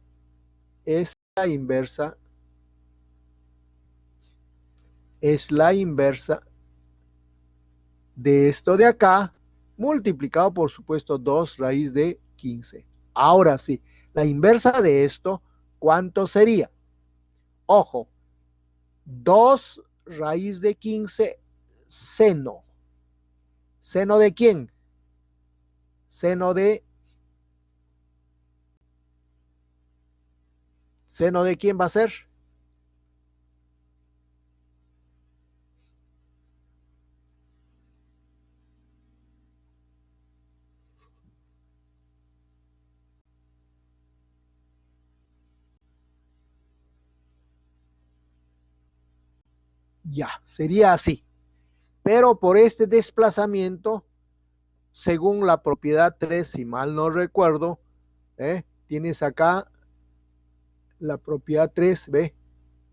es la inversa, es la inversa de esto de acá, multiplicado por supuesto 2 raíz de 15. Ahora sí, la inversa de esto, ¿cuánto sería? Ojo, 2 raíz de 15 seno. ¿Seno de quién? Seno de quién va a ser. Ya, sería así. Pero por este desplazamiento, según la propiedad 3, si mal no recuerdo, tienes acá la propiedad 3, ¿ve?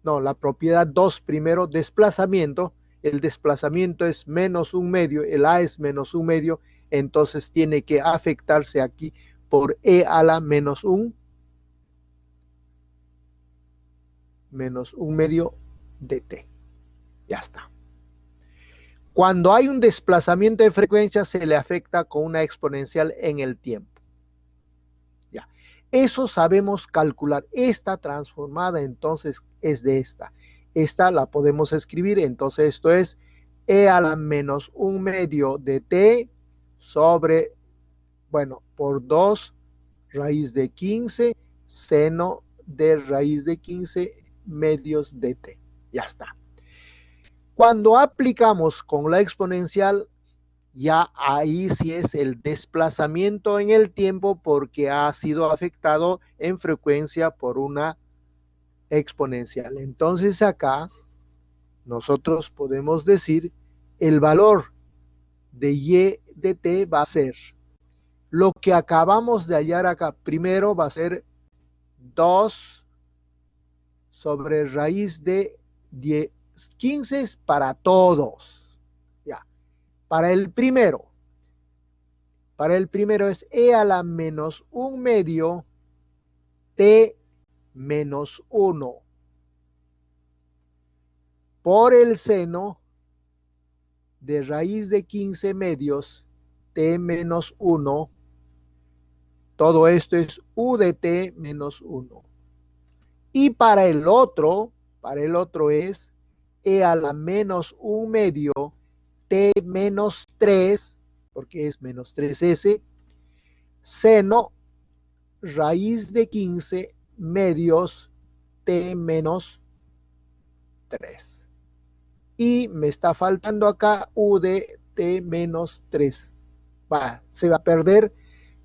No, la propiedad 2 primero, desplazamiento. El desplazamiento es menos un medio, el A es menos un medio, entonces tiene que afectarse aquí por E a la menos un medio de T. Ya está. Cuando hay un desplazamiento de frecuencia se le afecta con una exponencial en el tiempo. Ya. Eso sabemos calcular. Esta transformada entonces es de esta. Esta la podemos escribir, entonces esto es e a la menos un medio de t sobre, bueno, por 2 raíz de 15 seno de raíz de 15 medios de t. Ya está. Cuando aplicamos con la exponencial, ya ahí sí es el desplazamiento en el tiempo porque ha sido afectado en frecuencia por una exponencial. Entonces acá nosotros podemos decir el valor de y de t va a ser lo que acabamos de hallar acá. Primero va a ser 2 sobre raíz de 10, 15 para todos. Ya. Para el primero es e a la menos un medio t menos 1 por el seno de raíz de 15 medios t menos 1. Todo esto es u de t menos 1. Y para el otro es e a la menos un medio t menos 3, porque es menos 3s, seno raíz de 15 medios t menos 3. Y me está faltando acá u de t menos 3. Se va a perder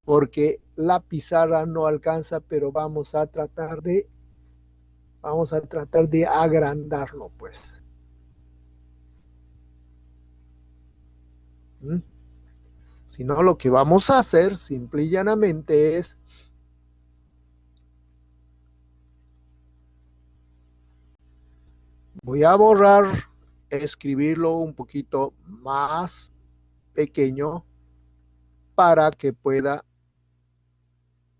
porque la pizarra no alcanza, pero vamos a tratar de agrandarlo, pues. Si no, lo que vamos a hacer simple y llanamente es voy a borrar, escribirlo un poquito más pequeño para que pueda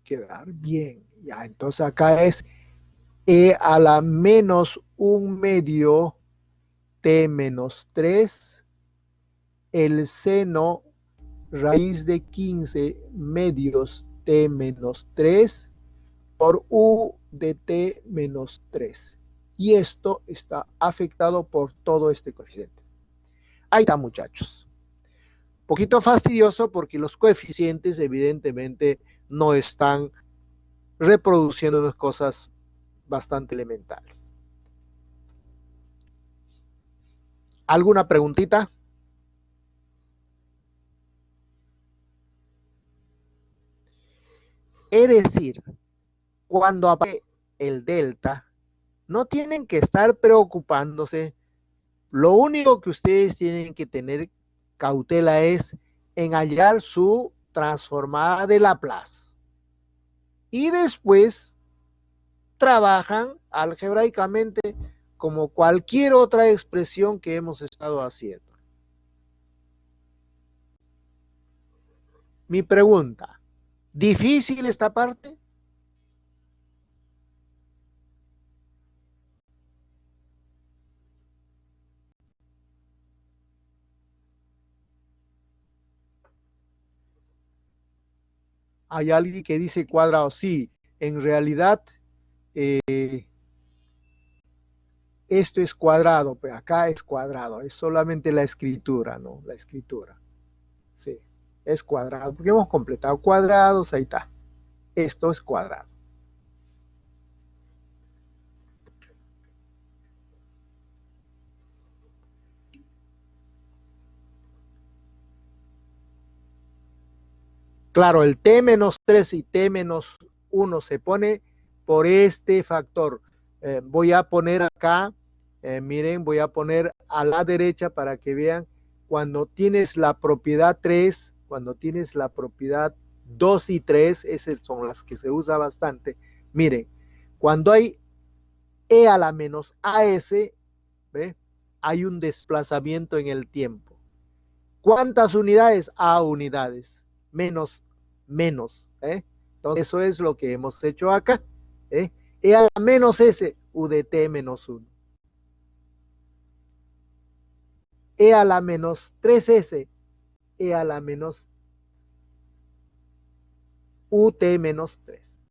quedar bien. Ya, entonces acá es e a la menos un medio t menos 3, el seno raíz de 15 medios t menos 3 por u de t menos 3. Y esto está afectado por todo este coeficiente. Ahí está, muchachos. Poquito fastidioso porque los coeficientes evidentemente no están reproduciendo unas cosas bastante elementales. ¿Alguna preguntita? Es decir, cuando aparece el delta, No tienen que estar preocupándose. Lo único que ustedes tienen que tener cautela es en hallar su transformada de Laplace. Y después trabajan algebraicamente como cualquier otra expresión que hemos estado haciendo. Mi pregunta, ¿difícil esta parte? Hay alguien que dice cuadrado. Sí, en realidad esto es cuadrado, pero acá es cuadrado. Es solamente la escritura, ¿no? La escritura. Sí, es cuadrado. Porque hemos completado cuadrados, ahí está. Esto es cuadrado. Claro, el t-3 y t-1 se pone por este factor. Voy a poner acá, miren, voy a poner a la derecha para que vean cuando tienes la propiedad 3, cuando tienes la propiedad 2 y 3, esas son las que se usa bastante. Miren, cuando hay e a la menos as, ¿ve? Hay un desplazamiento en el tiempo. ¿Cuántas unidades? A unidades. Menos. Entonces, eso es lo que hemos hecho acá. E a la menos S, U de T menos 1. E a la menos 3S, E a la menos UT menos 3.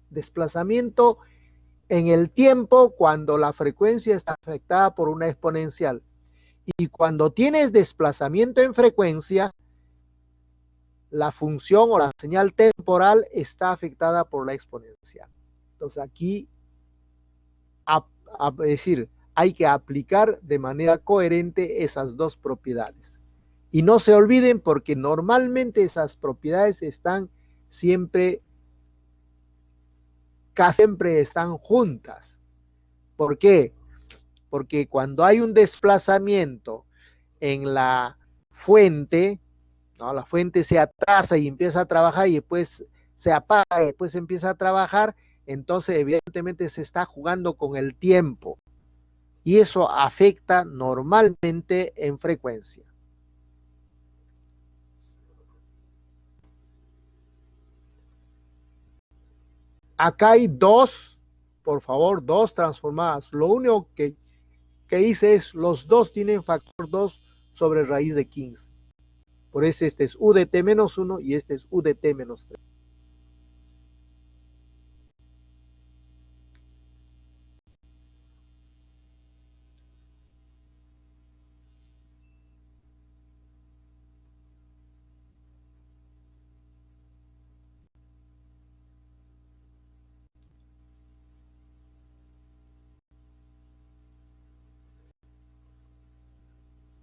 Desplazamiento en el tiempo cuando la frecuencia está afectada por una exponencial. Y cuando tienes desplazamiento en frecuencia, la función o la señal temporal está afectada por la exponencial. Entonces aquí, es decir, hay que aplicar de manera coherente esas dos propiedades. Y no se olviden porque normalmente esas propiedades están siempre, casi siempre están juntas. ¿Por qué? Porque cuando hay un desplazamiento en la fuente, ¿no? La fuente se atrasa y empieza a trabajar y después se apaga y después empieza a trabajar, entonces evidentemente se está jugando con el tiempo y eso afecta normalmente en frecuencia. Acá hay dos, por favor, dos transformadas. Lo único que hice es los dos tienen factor 2 sobre raíz de 15. Por eso este es U de T menos 1 y este es U de T menos 3.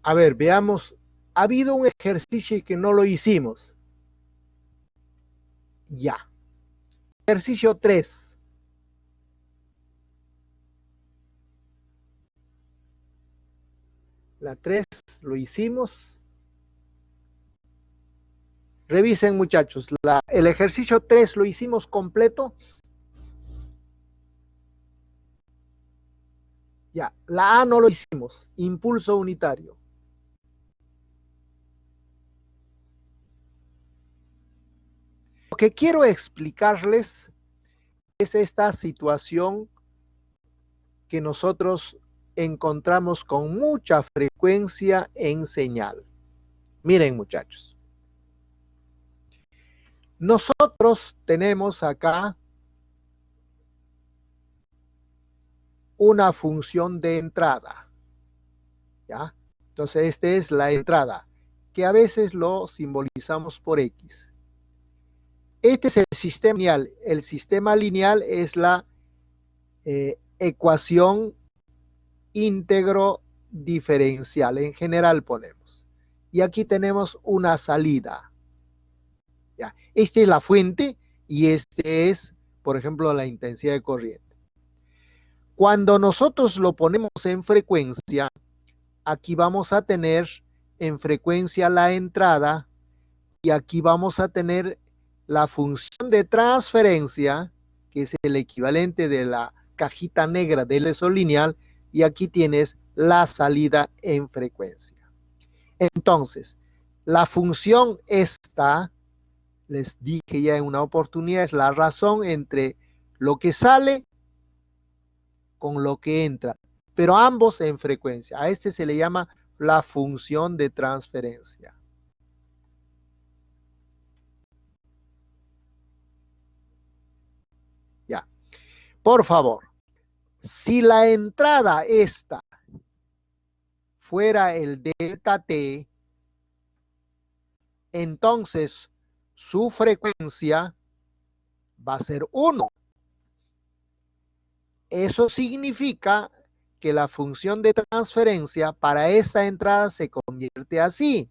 A ver, veamos. Ha habido un ejercicio que no lo hicimos. Ya. Ejercicio 3. La 3 lo hicimos. Revisen, muchachos. El ejercicio 3 lo hicimos completo. Ya. La A no lo hicimos. Impulso unitario. Lo que quiero explicarles es esta situación que nosotros encontramos con mucha frecuencia en señal. Miren, muchachos. Nosotros tenemos acá una función de entrada. ¿Ya? Entonces, esta es la entrada, que a veces lo simbolizamos por X. Este es el sistema lineal. El sistema lineal es la ecuación íntegro diferencial. En general ponemos. Y aquí tenemos una salida. ¿Ya? Esta es la fuente y este es, por ejemplo, la intensidad de corriente. Cuando nosotros lo ponemos en frecuencia, aquí vamos a tener en frecuencia la entrada y aquí vamos a tener la función de transferencia, que es el equivalente de la cajita negra del ESO lineal, y aquí tienes la salida en frecuencia. Entonces, la función esta, les dije ya en una oportunidad, es la razón entre lo que sale con lo que entra, pero ambos en frecuencia. A este se le llama la función de transferencia. Ya. Por favor, si la entrada esta fuera el delta T, entonces su frecuencia va a ser 1. Eso significa que la función de transferencia para esta entrada se convierte así.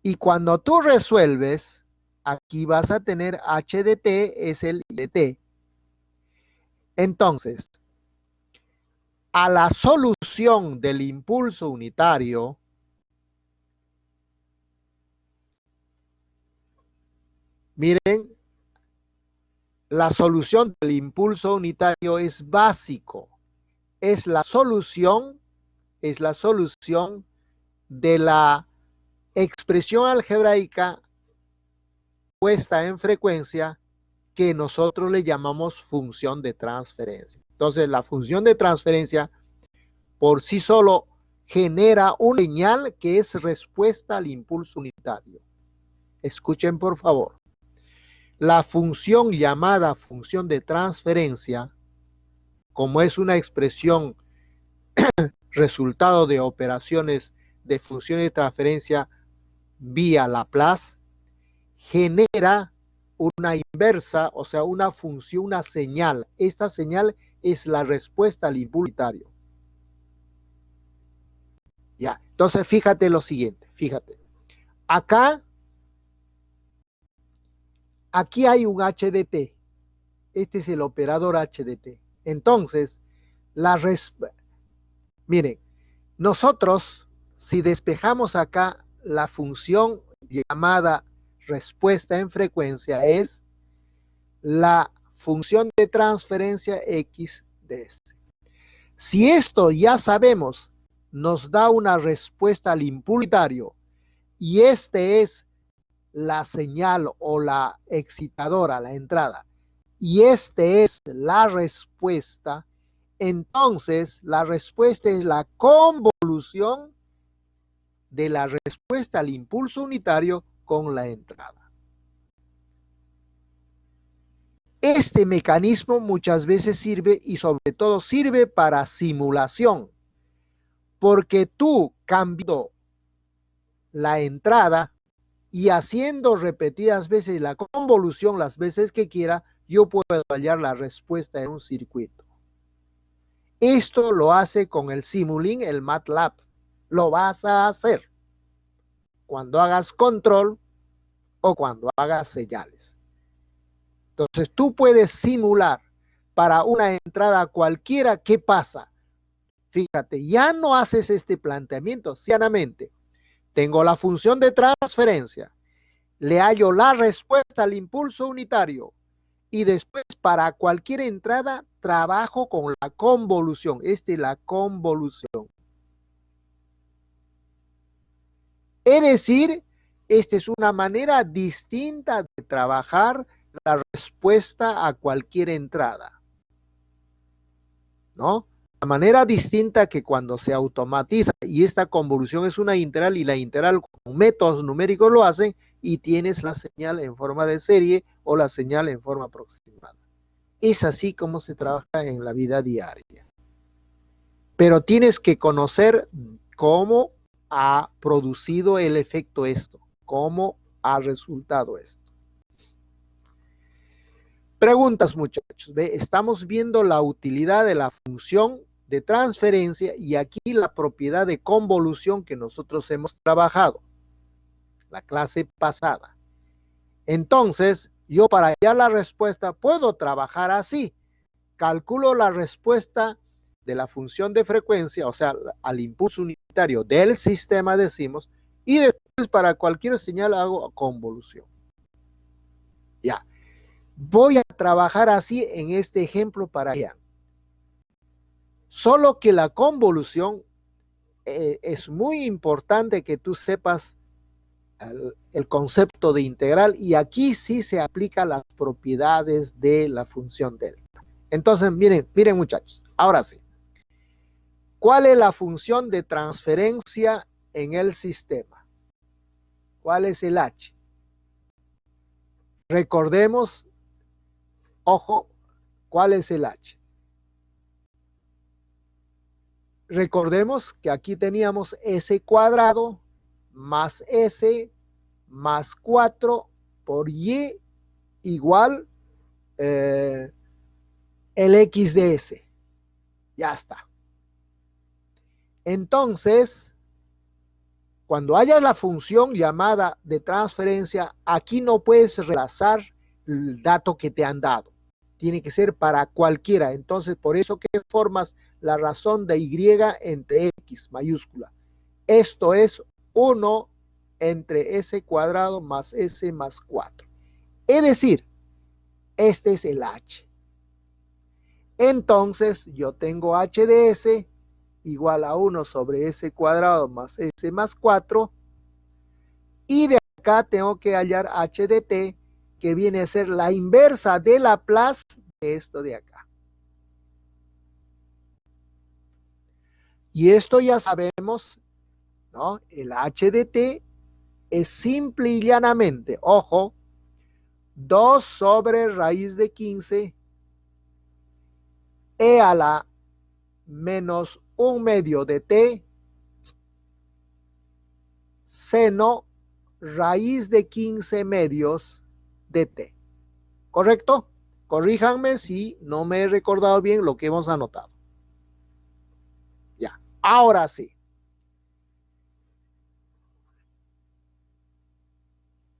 Y cuando tú resuelves, aquí vas a tener h de t es el I de t. Entonces, a la solución del impulso unitario, miren, la solución del impulso unitario es básico. Es la solución de la expresión algebraica puesta en frecuencia que nosotros le llamamos función de transferencia. Entonces, la función de transferencia por sí solo genera una señal que es respuesta al impulso unitario. Escuchen, por favor. La función llamada función de transferencia, como es una expresión resultado de operaciones de función de transferencia vía Laplace, genera una inversa, o sea, una función, una señal. Esta señal es la respuesta al impulso unitario. Ya, entonces fíjate lo siguiente, fíjate. Aquí hay un h de t. Este es el operador h de t. Entonces, miren, nosotros, si despejamos acá la función llamada respuesta en frecuencia, es la función de transferencia x de s. Si esto ya sabemos, nos da una respuesta al impulso unitario, y este es la señal o la excitadora, la entrada, y este es la respuesta, entonces la respuesta es la convolución de la respuesta al impulso unitario con la entrada. Este mecanismo muchas veces sirve, y sobre todo sirve para simulación, porque tú cambiando la entrada y haciendo repetidas veces la convolución las veces que quiera, yo puedo hallar la respuesta en un circuito. Esto lo hace con el Simulink, el MATLAB. Lo vas a hacer cuando hagas control o cuando hagas señales. Entonces tú puedes simular para una entrada cualquiera. ¿Qué pasa? Fíjate, ya no haces este planteamiento, cianamente. Tengo la función de transferencia, le hallo la respuesta al impulso unitario y después para cualquier entrada trabajo con la convolución. Esta es la convolución. Es decir, esta es una manera distinta de trabajar la respuesta a cualquier entrada, ¿no? La manera distinta que cuando se automatiza, y esta convolución es una integral, y la integral con métodos numéricos lo hacen, y tienes la señal en forma de serie o la señal en forma aproximada. Es así como se trabaja en la vida diaria. Pero tienes que conocer cómo ha producido el efecto esto, cómo ha resultado esto. Preguntas, muchachos. Estamos viendo la utilidad de la función de transferencia y aquí la propiedad de convolución que nosotros hemos trabajado la clase pasada. Entonces, yo para hallar la respuesta puedo trabajar así. calculo la respuesta de la función de frecuencia, o sea, al impulso unitario del sistema, decimos, y después para cualquier señal hago convolución. Ya. Voy a trabajar así en este ejemplo para allá. Solo que la convolución es muy importante que tú sepas el concepto de integral, y aquí sí se aplican las propiedades de la función delta. Entonces, miren muchachos, ahora sí. ¿Cuál es la función de transferencia en el sistema? ¿Cuál es el h? Recordemos, ojo, ¿cuál es el h? Recordemos que aquí teníamos s cuadrado más s más 4 por y igual el x de s. Ya está. Entonces, cuando haya la función llamada de transferencia, aquí no puedes reemplazar el dato que te han dado. Tiene que ser para cualquiera. Entonces, por eso que formas la razón de y entre x mayúscula. Esto es 1 entre s cuadrado más s más 4. Es decir, este es el h. Entonces, yo tengo h de s igual a 1 sobre s cuadrado más s más 4. Y de acá tengo que hallar h de t, que viene a ser la inversa de Laplace de esto de acá. Y esto ya sabemos, ¿no? El h de t es simple y llanamente, ojo, 2 sobre raíz de 15 e a la menos 1/2 de t seno raíz de 15 medios de t. ¿Correcto? Corríjanme si no me he recordado bien lo que hemos anotado. Ya, ahora sí.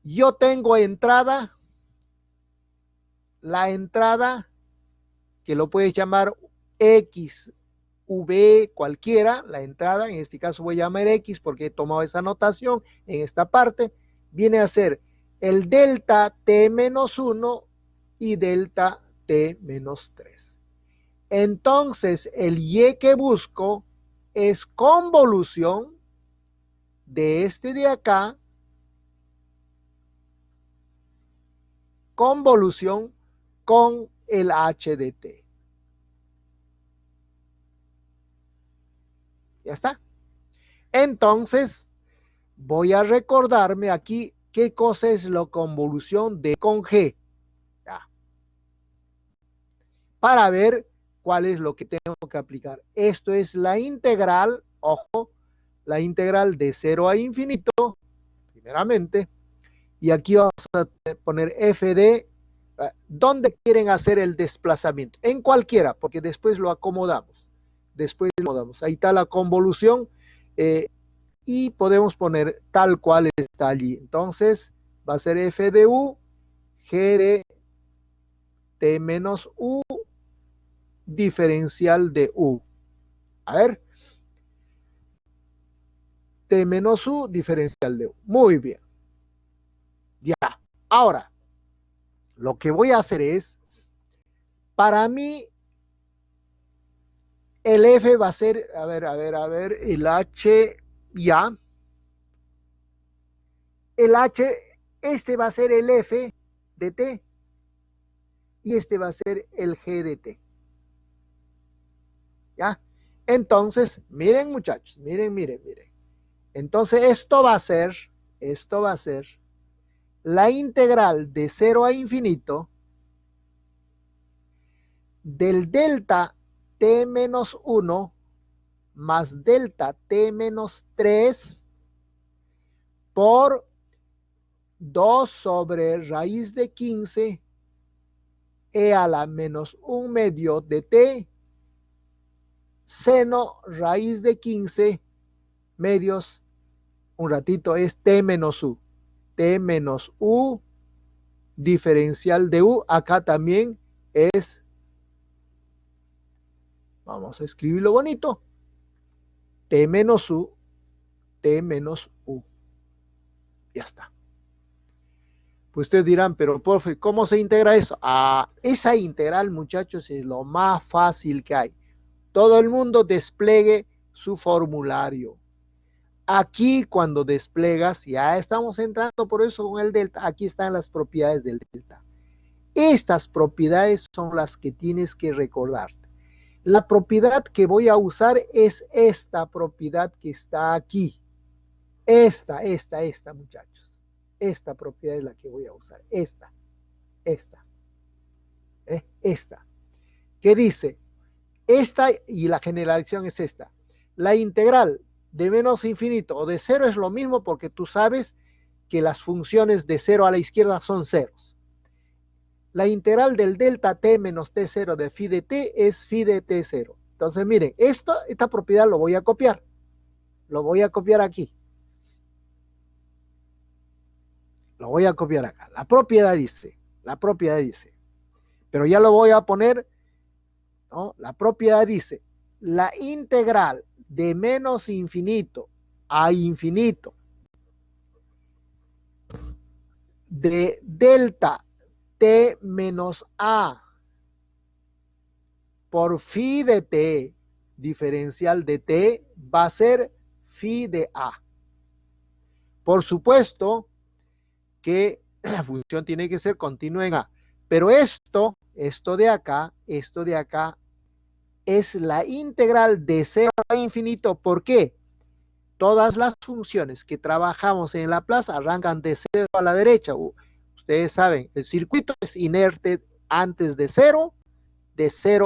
Yo tengo entrada, la entrada, que lo puedes llamar X, V, cualquiera, la entrada, en este caso voy a llamar X porque he tomado esa notación en esta parte, viene a ser el delta T menos 1 y delta T menos 3. Entonces, el Y que busco es convolución de este de acá, convolución con el h de t. Ya está. Entonces, voy a recordarme aquí qué cosa es la convolución de con g. Ya. Para ver cuál es lo que tengo que aplicar. Esto es la integral, ojo, la integral de 0 a infinito, primeramente. Y aquí vamos a poner f de ¿dónde quieren hacer el desplazamiento? En cualquiera, porque después lo acomodamos. Ahí está la convolución y podemos poner tal cual está allí. Entonces va a ser f de u, g de t menos u, diferencial de u. A ver. T menos u, diferencial de u. Muy bien. Ya. Ahora, lo que voy a hacer es, para mí, el F va a ser, a ver, el H, ya. El H, este va a ser el F de T. Y este va a ser el G de T. ¿Ya? Entonces, miren muchachos, miren. Entonces, esto va a ser la integral de 0 a infinito del delta t menos 1 más delta t menos 3 por 2 sobre raíz de 15 e a la menos 1/2 de t seno raíz de 15 medios, un ratito, es t menos u. T menos u diferencial de u, acá también es Vamos a escribirlo bonito. T menos U, T menos U. Ya está. Pues ustedes dirán, pero profe, ¿cómo se integra eso? Ah, esa integral, muchachos, es lo más fácil que hay. Todo el mundo despliegue su formulario. Aquí cuando desplegas, ya estamos entrando por eso con el delta. Aquí están las propiedades del delta. Estas propiedades son las que tienes que recordar. La propiedad que voy a usar es esta propiedad que está aquí. Esta, muchachos. Esta propiedad es la que voy a usar. Esta. Esta. ¿Qué dice? Esta y la generalización es esta. La integral de menos infinito o de cero es lo mismo porque tú sabes que las funciones de cero a la izquierda son ceros. La integral del delta t menos t0 de phi de t es phi de t0. Entonces, miren, esta propiedad lo voy a copiar. Lo voy a copiar aquí. Lo voy a copiar acá. La propiedad dice, pero ya lo voy a poner, ¿no? La propiedad dice, la integral de menos infinito a infinito de delta t menos a por phi de t diferencial de t va a ser phi de a. Por supuesto que la función tiene que ser continua en a, pero esto de acá es la integral de 0 a infinito. ¿Por qué? Todas las funciones que trabajamos en Laplace arrancan de 0 a la derecha. Ustedes saben, el circuito es inerte antes de 0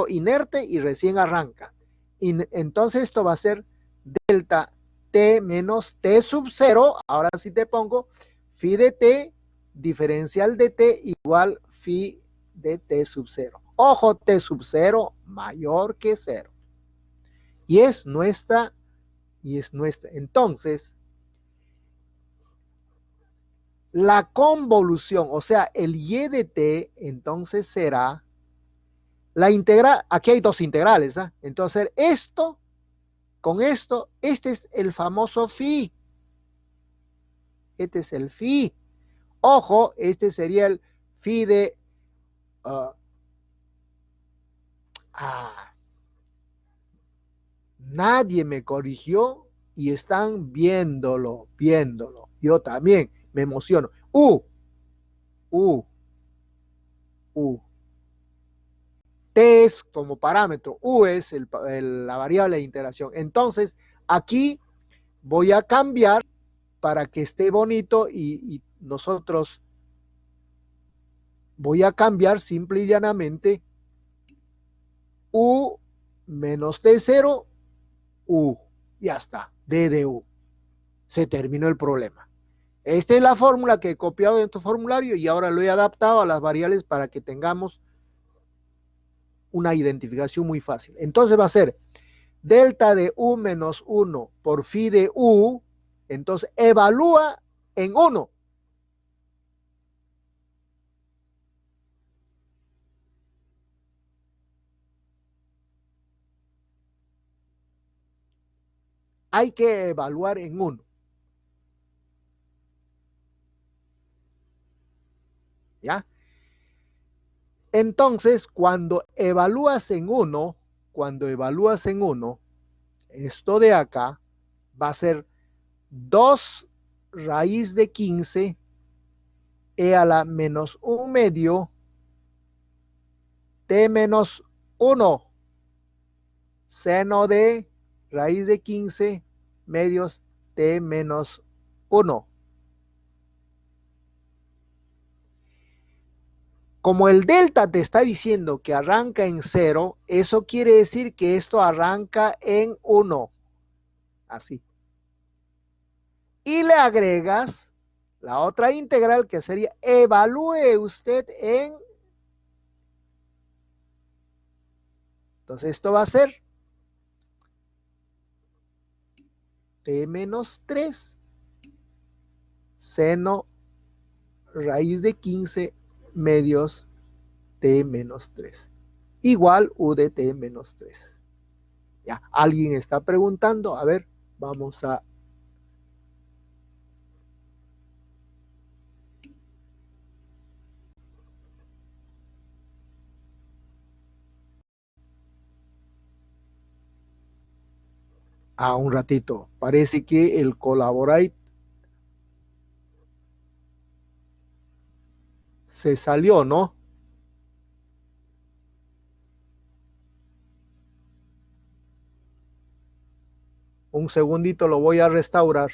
inerte y recién arranca. Entonces esto va a ser delta t menos t sub 0. Ahora sí te pongo phi de t diferencial de t igual phi de t sub 0. Ojo, t sub 0 mayor que 0. Y es nuestra. Entonces, la convolución, o sea, el y de t, entonces será la integral. Aquí hay dos integrales, ¿eh? Entonces, con esto, este es el famoso phi. Este es el phi. Ojo, este sería el phi de... nadie me corrigió y están viéndolo. Yo también me emociono. T es como parámetro, U es la variable de interacción. Entonces, aquí voy a cambiar para que esté bonito y nosotros voy a cambiar simple y llanamente U menos T0, U. Ya está, D de U. Se terminó el problema. Esta es la fórmula que he copiado de tu formulario y ahora lo he adaptado a las variables para que tengamos una identificación muy fácil. Entonces va a ser delta de U menos 1 por phi de U. Entonces evalúa en 1. Hay que evaluar en 1. ¿Ya? Entonces, cuando evalúas en 1, esto de acá va a ser 2 raíz de 15 e a la menos 1 medio t menos 1 seno de raíz de 15 medios t menos 1. Como el delta te está diciendo que arranca en 0, eso quiere decir que esto arranca en 1. Así. Y le agregas la otra integral que sería, evalúe usted en... Entonces esto va a ser t menos 3 seno raíz de 15 medios t menos 3 igual u de t menos 3. Ya, alguien está preguntando, a ver, vamos a un ratito. Parece que el Collaborate se salió, ¿no? Un segundito, lo voy a restaurar.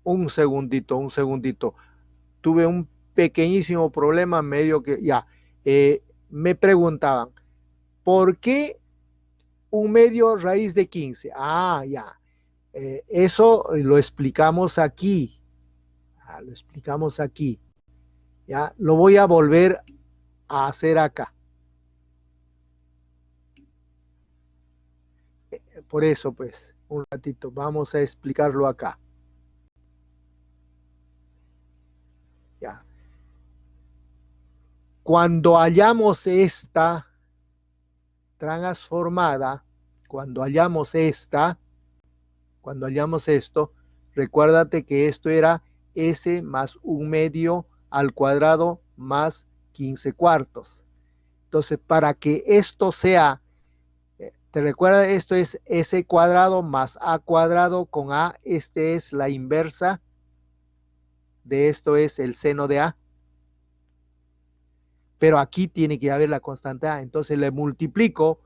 Un segundito, un segundito. Tuve un pequeñísimo problema medio que ya. Me preguntaban, ¿por qué un medio raíz de 15? Ah, ya. Eso lo explicamos aquí. Lo explicamos aquí. Ya, lo voy a volver a hacer acá. Por eso, pues, un ratito, vamos a explicarlo acá. Ya. Cuando hallamos esta transformada, cuando hallamos esto, recuérdate que esto era S más un medio al cuadrado más 15 cuartos. Entonces, para que esto sea, ¿te recuerda? Esto es S cuadrado más A cuadrado con A. Este es la inversa de esto, es el seno de A. Pero aquí tiene que haber la constante A. Entonces le multiplico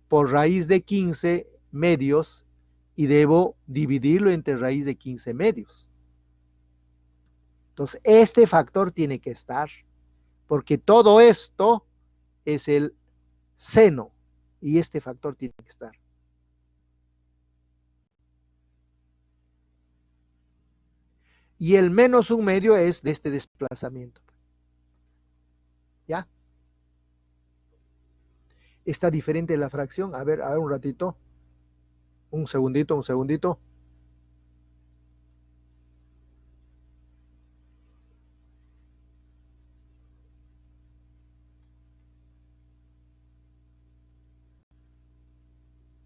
por raíz de 15 medios y debo dividirlo entre raíz de 15 medios. Entonces, este factor tiene que estar, porque todo esto es el seno y este factor tiene que estar. Y el menos un medio es de este desplazamiento. ¿Ya? Está diferente la fracción. A ver un ratito. Un segundito, un segundito.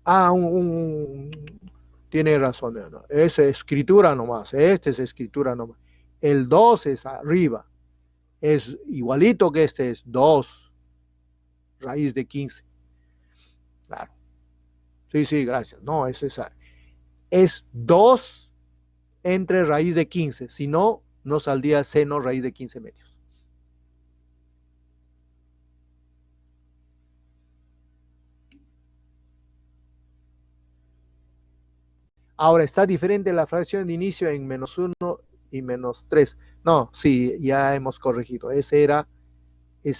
Ah, tiene razón. No, es escritura nomás. Este es escritura nomás. El 2 es arriba. Es igualito que este es 2 raíz de 15. Claro. Sí, sí, gracias. No, es 2 entre raíz de 15. Si no, no saldría seno raíz de 15 medios. Ahora, está diferente la fracción de inicio en menos 1 y menos 3. No, sí, ya hemos corregido. Esa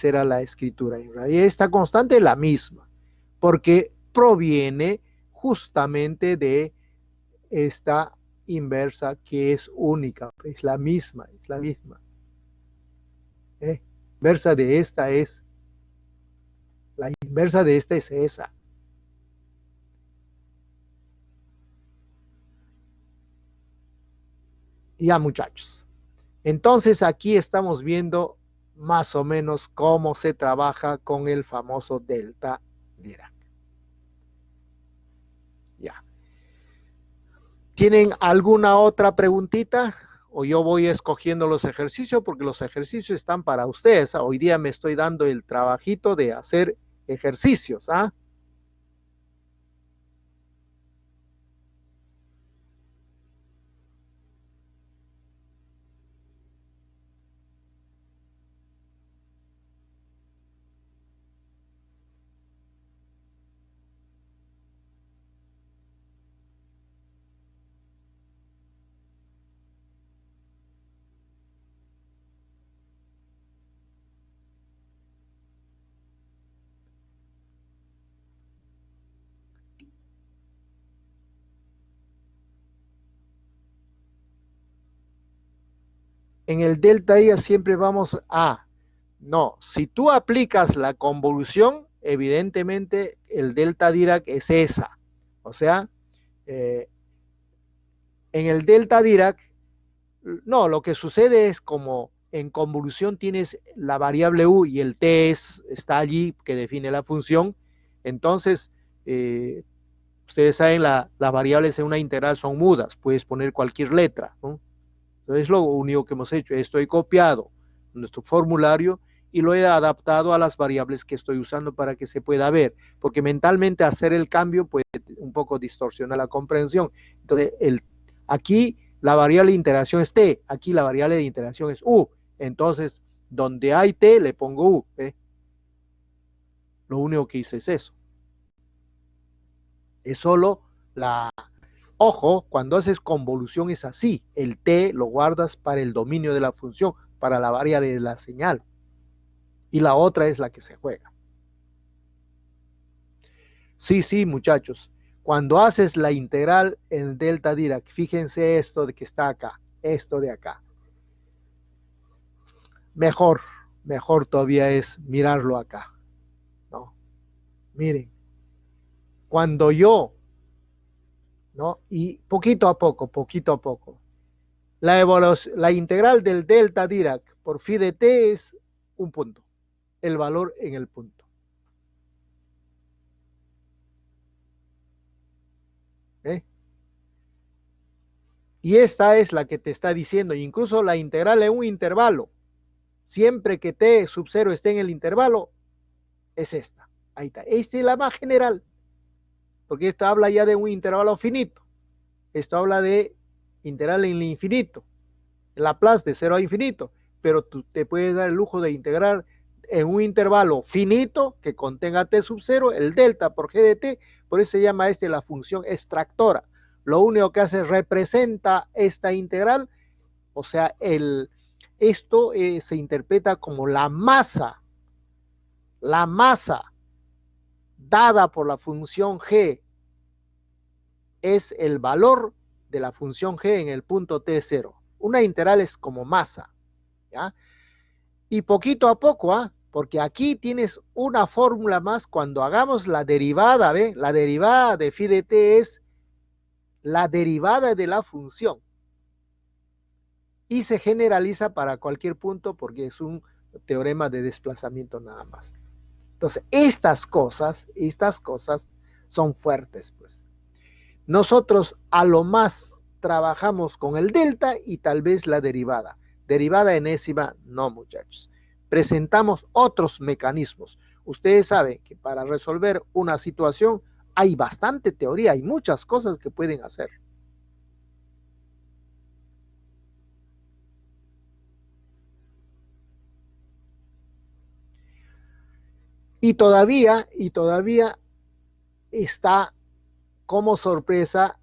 era la escritura. En realidad, esta constante es la misma, porque proviene justamente de esta inversa que es única. Es la misma, es la misma. Inversa de esta es, la inversa de esta es esa. Ya, muchachos. Entonces aquí estamos viendo más o menos cómo se trabaja con el famoso delta Dirac. Ya. ¿Tienen alguna otra preguntita? O yo voy escogiendo los ejercicios porque los ejercicios están para ustedes. Hoy día me estoy dando el trabajito de hacer ejercicios. ¿Ah? En el delta Dirac siempre vamos a... No, si tú aplicas la convolución, evidentemente el delta Dirac es esa. O sea, eh, en el delta Dirac, no, lo que sucede es como en convolución tienes la variable u y el t está allí que define la función, entonces ustedes saben las variables en una integral son mudas, puedes poner cualquier letra, ¿no? Entonces lo único que hemos hecho, esto he copiado nuestro formulario y lo he adaptado a las variables que estoy usando para que se pueda ver, porque mentalmente hacer el cambio puede un poco distorsionar la comprensión. Entonces, aquí la variable de interacción es t, aquí la variable de interacción es u, entonces donde hay t le pongo u, ¿eh? Lo único que hice es eso. Es solo la... Ojo, cuando haces convolución es así, el t lo guardas para el dominio de la función, para la variable de la señal, y la otra es la que se juega. Sí, muchachos, cuando haces la integral en delta Dirac, fíjense esto de que está acá, esto de acá. Mejor todavía es mirarlo acá, ¿no? Miren, cuando yo, ¿no? Y poquito a poco, la integral del delta Dirac por phi de t es un punto, el valor en el punto. ¿Eh? Y esta es la que te está diciendo, incluso la integral en un intervalo, siempre que t sub 0 esté en el intervalo, es esta. Ahí está. Esta es la más general, porque esto habla ya de un intervalo finito. Esto habla de integral en el infinito, en Laplace de 0 a infinito, pero tú te puedes dar el lujo de integrar en un intervalo finito que contenga t sub 0, el delta por g de t, por eso se llama la función extractora. Lo único que hace es representa esta integral, o sea, esto se interpreta como la masa dada por la función g es el valor de la función g en el punto t0. Una integral es como masa, ¿ya? Y poquito a poco, ¿ah? Porque aquí tienes una fórmula más cuando hagamos la derivada, ¿ve? La derivada de phi de t es la derivada de la función. Y se generaliza para cualquier punto porque es un teorema de desplazamiento nada más. Entonces, estas cosas son fuertes, pues. Nosotros a lo más trabajamos con el delta y tal vez la derivada. Derivada enésima, no, muchachos. Presentamos otros mecanismos. Ustedes saben que para resolver una situación hay bastante teoría, hay muchas cosas que pueden hacer. Y todavía está como sorpresa,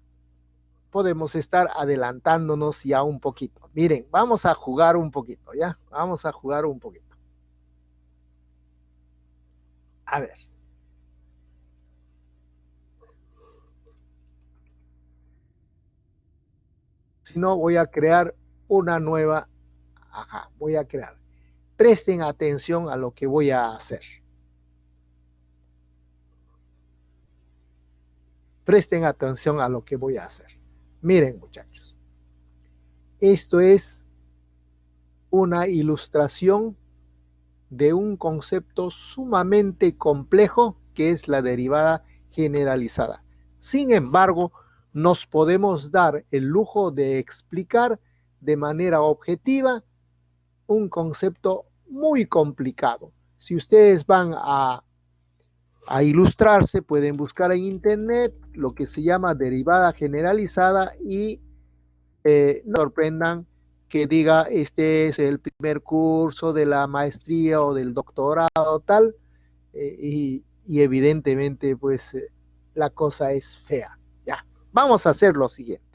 podemos estar adelantándonos ya un poquito. Miren, vamos a jugar un poquito, ¿ya? Vamos a jugar un poquito. A ver. Si no, voy a crear una nueva. Voy a crear. Presten atención a lo que voy a hacer. Presten atención a lo que voy a hacer. Miren, muchachos. Esto es una ilustración de un concepto sumamente complejo que es la derivada generalizada. Sin embargo, nos podemos dar el lujo de explicar de manera objetiva un concepto muy complicado. Si ustedes van a ilustrarse, pueden buscar en internet lo que se llama derivada generalizada y no sorprendan que diga este es el primer curso de la maestría o del doctorado tal, y evidentemente pues la cosa es fea. Ya, vamos a hacer lo siguiente.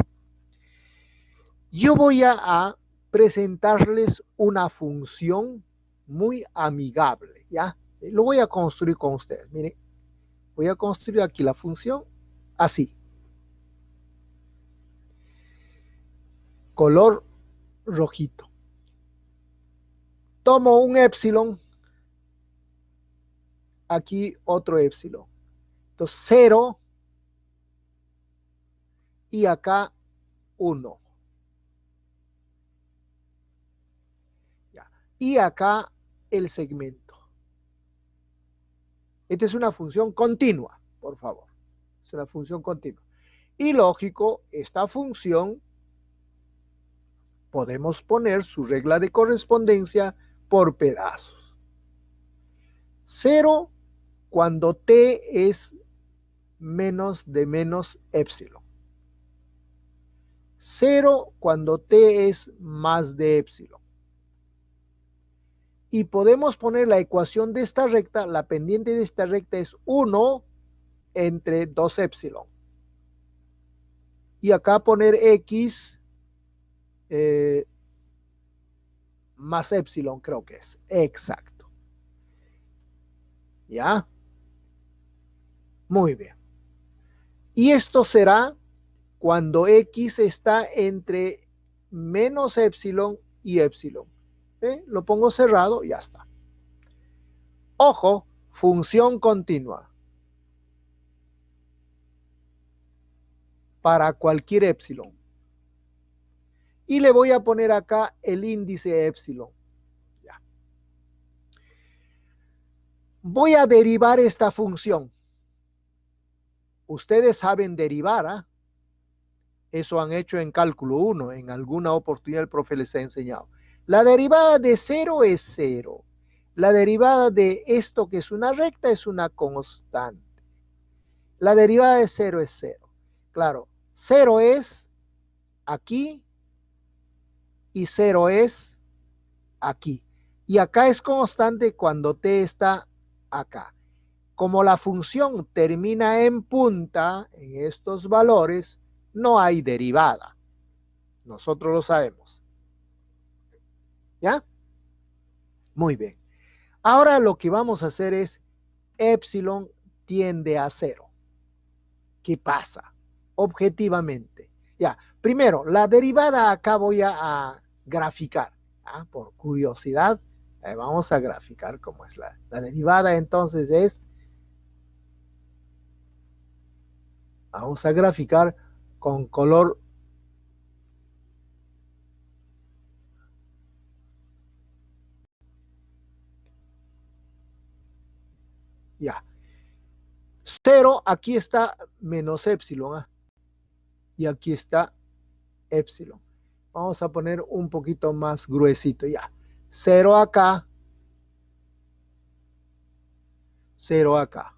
Yo voy a presentarles una función muy amigable, ¿ya? Lo voy a construir con ustedes. Miren, voy a construir aquí la función así. Color rojito. tomo un épsilon, aquí otro épsilon. Entonces 0 y acá 1. Ya. Y acá el segmento. Esta es una función continua, por favor. Es una función continua. Y lógico, esta función podemos poner su regla de correspondencia por pedazos. 0 cuando t es menos de menos épsilon. 0 cuando t es más de épsilon. Y podemos poner la ecuación de esta recta, la pendiente de esta recta es 1 entre 2 épsilon. Y acá poner x más épsilon, creo que es. Exacto. ¿Ya? Muy bien. Y esto será cuando x está entre menos épsilon y épsilon. Lo pongo cerrado y ya está. Ojo, función continua. Para cualquier épsilon. Y le voy a poner acá el índice épsilon. Ya. Voy a derivar esta función. Ustedes saben derivar, ¿eh? Eso han hecho en cálculo 1. En alguna oportunidad el profe les ha enseñado. La derivada de 0 es 0. La derivada de esto que es una recta es una constante. La derivada de 0 es 0. Claro, 0 es aquí y 0 es aquí. Y acá es constante cuando t está acá. Como la función termina en punta, en estos valores, no hay derivada. Nosotros lo sabemos. ¿Ya? Muy bien. Ahora lo que vamos a hacer es épsilon tiende a 0. ¿Qué pasa? Objetivamente. Ya, primero, la derivada acá voy a graficar. Por curiosidad, vamos a graficar cómo es la derivada. Entonces vamos a graficar con color ya. 0, aquí está menos épsilon. Y aquí está épsilon. Vamos a poner un poquito más gruesito ya. 0 acá, 0 acá.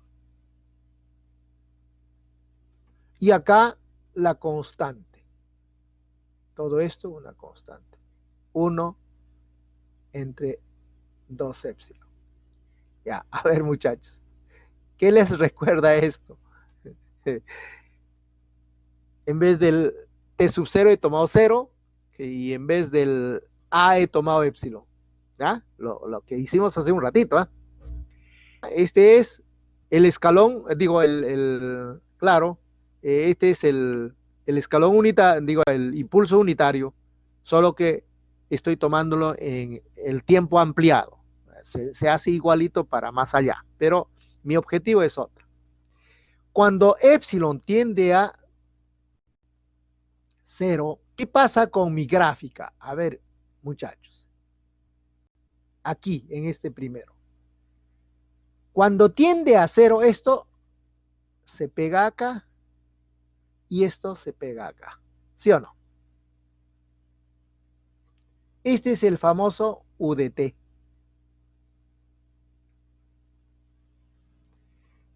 Y acá la constante. Todo esto una constante. 1 entre 2 épsilon. Ya, a ver muchachos. ¿Qué les recuerda esto? En vez del T sub 0 he tomado 0 y en vez del A he tomado épsilon. ¿Ya? Lo que hicimos hace un ratito. Este es el escalón, digo, claro, este es el escalón unitario, digo, el impulso unitario, solo que estoy tomándolo en el tiempo ampliado. Se hace igualito para más allá, pero mi objetivo es otro. Cuando épsilon tiende a 0, ¿qué pasa con mi gráfica? A ver, muchachos, aquí en este primero. Cuando tiende a 0, esto se pega acá y esto se pega acá. ¿Sí o no? Este es el famoso UDT.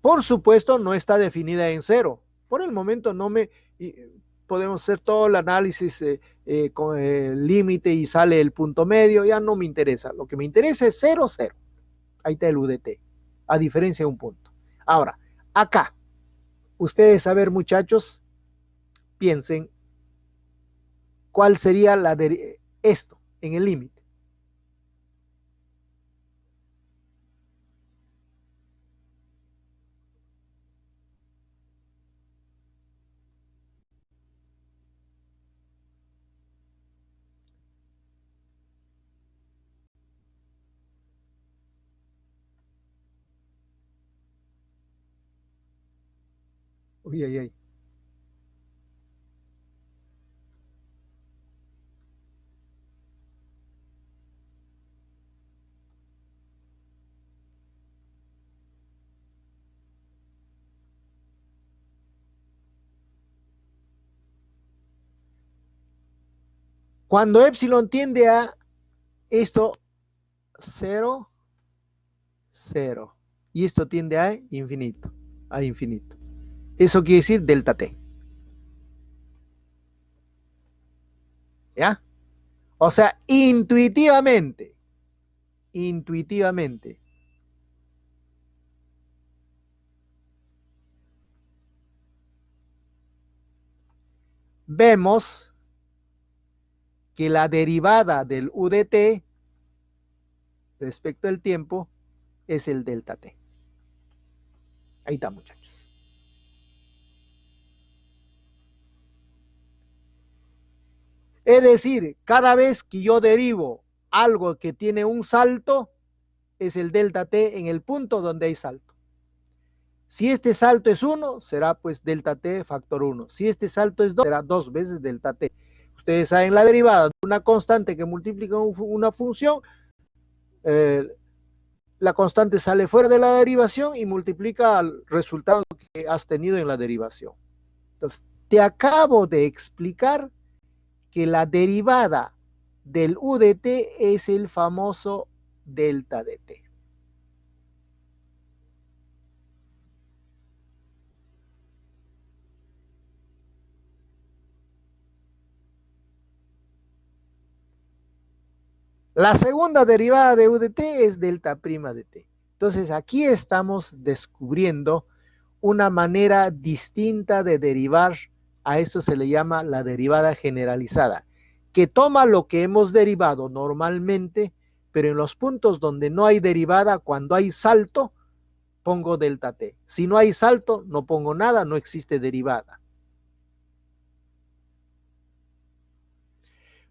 Por supuesto, no está definida en 0. Por el momento no me... podemos hacer todo el análisis con el límite y sale el punto medio, ya no me interesa. Lo que me interesa es 0, 0. Ahí está el UDT, a diferencia de un punto. Ahora, acá, ustedes a ver muchachos, piensen cuál sería esto en el límite. Uy, ay, ay. Cuando epsilon tiende a esto 0, 0. Y esto tiende a infinito. A infinito. Eso quiere decir delta t. ¿Ya? O sea, intuitivamente, vemos que la derivada del u de t respecto al tiempo es el delta t. Ahí está, muchachos. Es decir, cada vez que yo derivo algo que tiene un salto, es el delta t en el punto donde hay salto. Si este salto es 1, será pues delta t factor 1. Si este salto es 2, será 2 veces delta t. Ustedes saben la derivada de una constante que multiplica una función, la constante sale fuera de la derivación y multiplica el resultado que has tenido en la derivación. Entonces, te acabo de explicar que la derivada del u de t es el famoso delta de t. La segunda derivada de u de t es delta prima de t. Entonces aquí estamos descubriendo una manera distinta de derivar. A eso se le llama la derivada generalizada, que toma lo que hemos derivado normalmente, pero en los puntos donde no hay derivada, cuando hay salto, pongo delta t. Si no hay salto, no pongo nada, no existe derivada.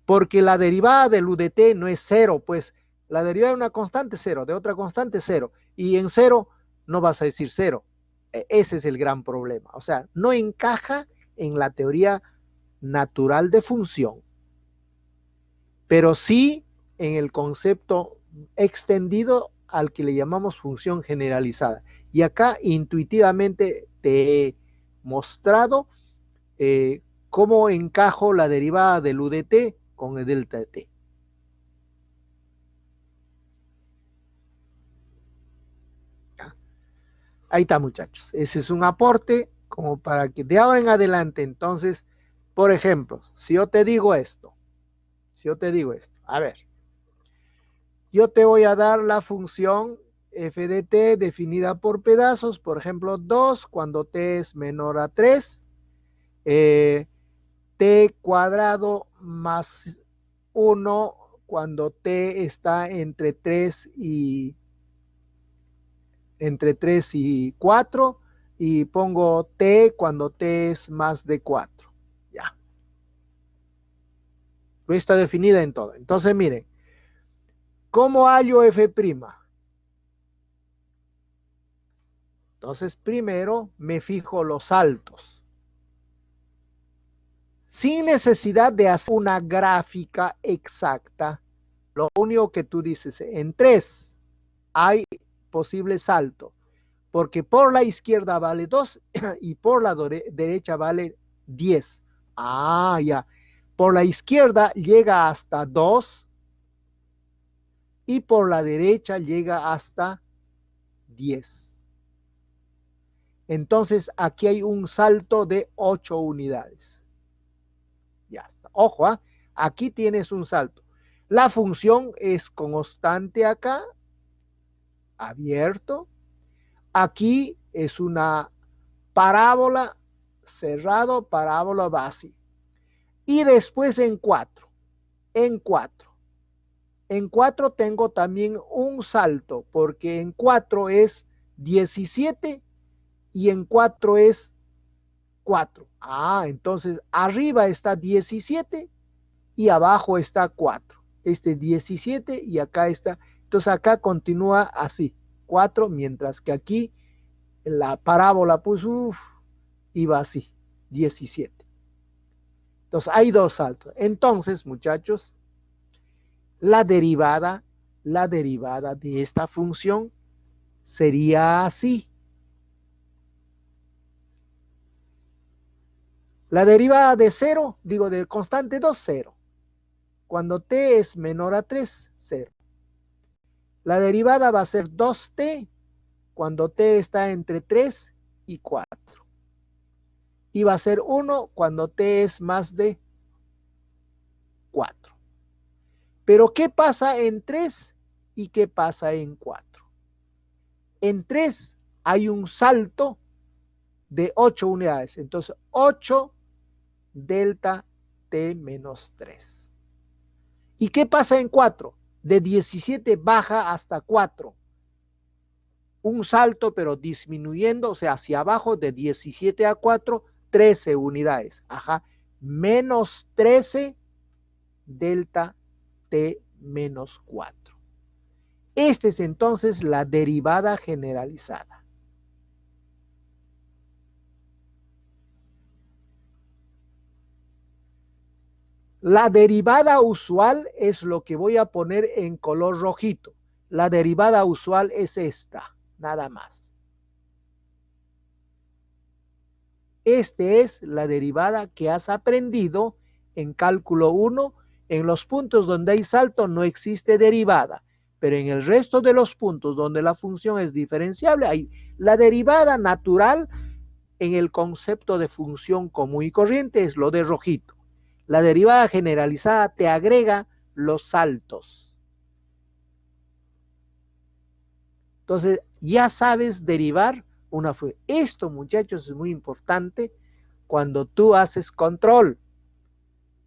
Porque la derivada del u de t no es 0, pues la derivada de una constante es 0, de otra constante es 0, y en 0 no vas a decir 0. Ese es el gran problema. O sea, no encaja en la teoría natural de función, pero sí en el concepto extendido al que le llamamos función generalizada. Y acá intuitivamente te he mostrado cómo encajo la derivada del u de t con el delta de t. Ahí está, muchachos. Ese es un aporte como para que de ahora en adelante, entonces, por ejemplo, si yo te digo esto, a ver, yo te voy a dar la función f de t definida por pedazos, por ejemplo, 2 cuando t es menor a 3, t cuadrado más 1 cuando t está entre 3 y 4, y pongo t cuando t es más de 4. Ya. Está definida en todo. Entonces, miren, ¿cómo hallo f'? Entonces, primero me fijo los saltos. Sin necesidad de hacer una gráfica exacta, lo único que tú dices, en 3 hay posible salto, porque por la izquierda vale 2 y por la derecha vale 10. Ah, ya. Por la izquierda llega hasta 2 y por la derecha llega hasta 10. Entonces aquí hay un salto de 8 unidades. Ya está. Ojo, ¿eh? Aquí tienes un salto. La función es constante acá, abierto. Aquí es una parábola cerrado, parábola base. Y después en 4. En 4 tengo también un salto, porque en 4 es 17 y en 4 es 4. Ah, entonces arriba está 17 y abajo está 4. Este 17 y acá está. Entonces acá continúa así, 4, mientras que aquí la parábola, pues iba así, 17. Entonces hay dos saltos. Entonces, muchachos, la derivada de esta función sería así. La derivada de 0, digo de constante 2, 0. Cuando t es menor a 3, 0. La derivada va a ser 2t cuando t está entre 3 y 4. Y va a ser 1 cuando t es más de 4. Pero ¿qué pasa en 3 y qué pasa en 4? En 3 hay un salto de 8 unidades. Entonces, 8 delta t menos 3. ¿Y qué pasa en 4? De 17 baja hasta 4. Un salto, pero disminuyendo, o sea, hacia abajo de 17 a 4, 13 unidades. Ajá. Menos 13 delta t menos 4. Esta es entonces la derivada generalizada. La derivada usual es lo que voy a poner en color rojito. La derivada usual es esta, nada más. Esta es la derivada que has aprendido en cálculo 1. En los puntos donde hay salto no existe derivada, pero en el resto de los puntos donde la función es diferenciable, hay la derivada natural en el concepto de función común y corriente es lo de rojito. La derivada generalizada te agrega los saltos. Entonces, ya sabes derivar una función. Esto, muchachos, es muy importante cuando tú haces control,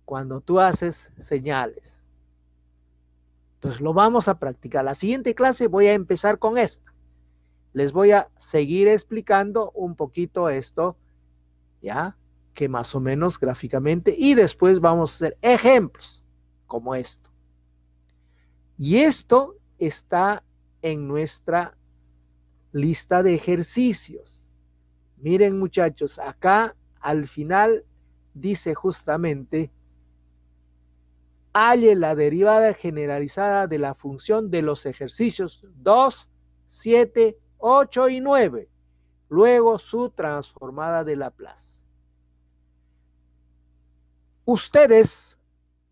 cuando tú haces señales. Entonces, lo vamos a practicar. La siguiente clase voy a empezar con esta. Les voy a seguir explicando un poquito esto, ¿ya? Que más o menos gráficamente, y después vamos a hacer ejemplos como esto. Y esto está en nuestra lista de ejercicios. Miren, muchachos, acá al final dice justamente halle la derivada generalizada de la función de los ejercicios 2, 7, 8 y 9. Luego su transformada de Laplace. Ustedes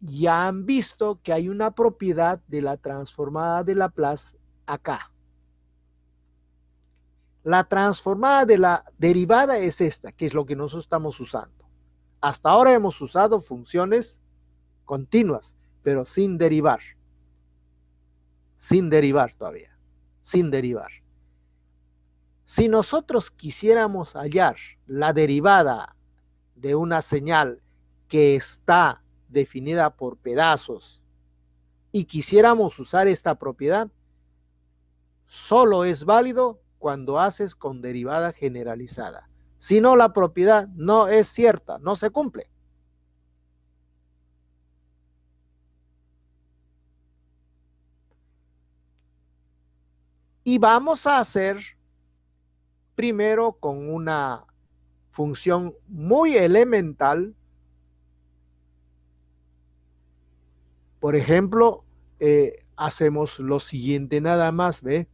ya han visto que hay una propiedad de la transformada de Laplace acá. La transformada de la derivada es esta, que es lo que nosotros estamos usando. Hasta ahora hemos usado funciones continuas, pero sin derivar. Sin derivar todavía. Sin derivar. Si nosotros quisiéramos hallar la derivada de una señal que está definida por pedazos y quisiéramos usar esta propiedad, solo es válido cuando haces con derivada generalizada. Si no, la propiedad no es cierta, no se cumple. Y vamos a hacer primero con una función muy elemental. Por ejemplo, hacemos lo siguiente nada más, ¿ve?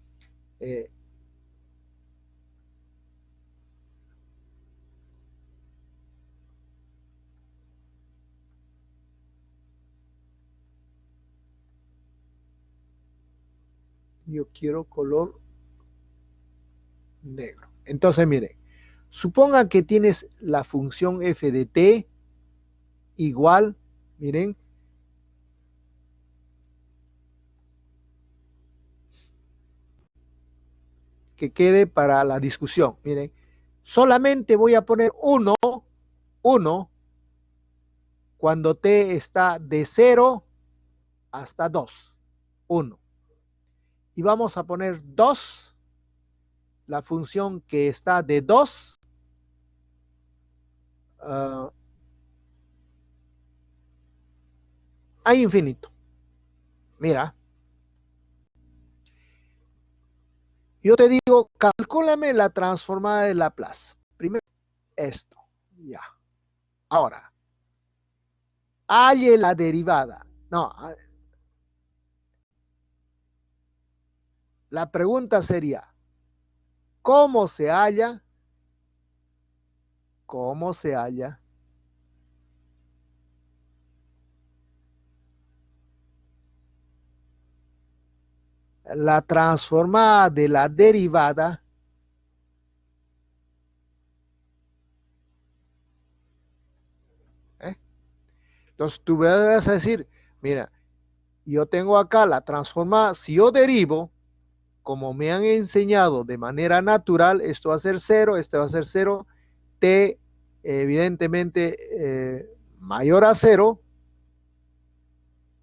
Yo quiero color negro. Entonces, miren, supongan que tienes la función f de t igual, miren, que quede para la discusión. Miren, solamente voy a poner 1 cuando t está de 0 hasta 2. 1. Y vamos a poner 2, la función que está de 2 a infinito. Mira. Yo te digo, calcúlame la transformada de Laplace. Primero, esto. Ya. Ahora, halle la derivada. No, la pregunta sería, ¿cómo se halla? ¿Cómo se halla la transformada de la derivada ¿eh? Entonces tú vas a decir, mira, yo tengo acá la transformada, si yo derivo, como me han enseñado de manera natural, esto va a ser 0, este va a ser 0, t evidentemente mayor a 0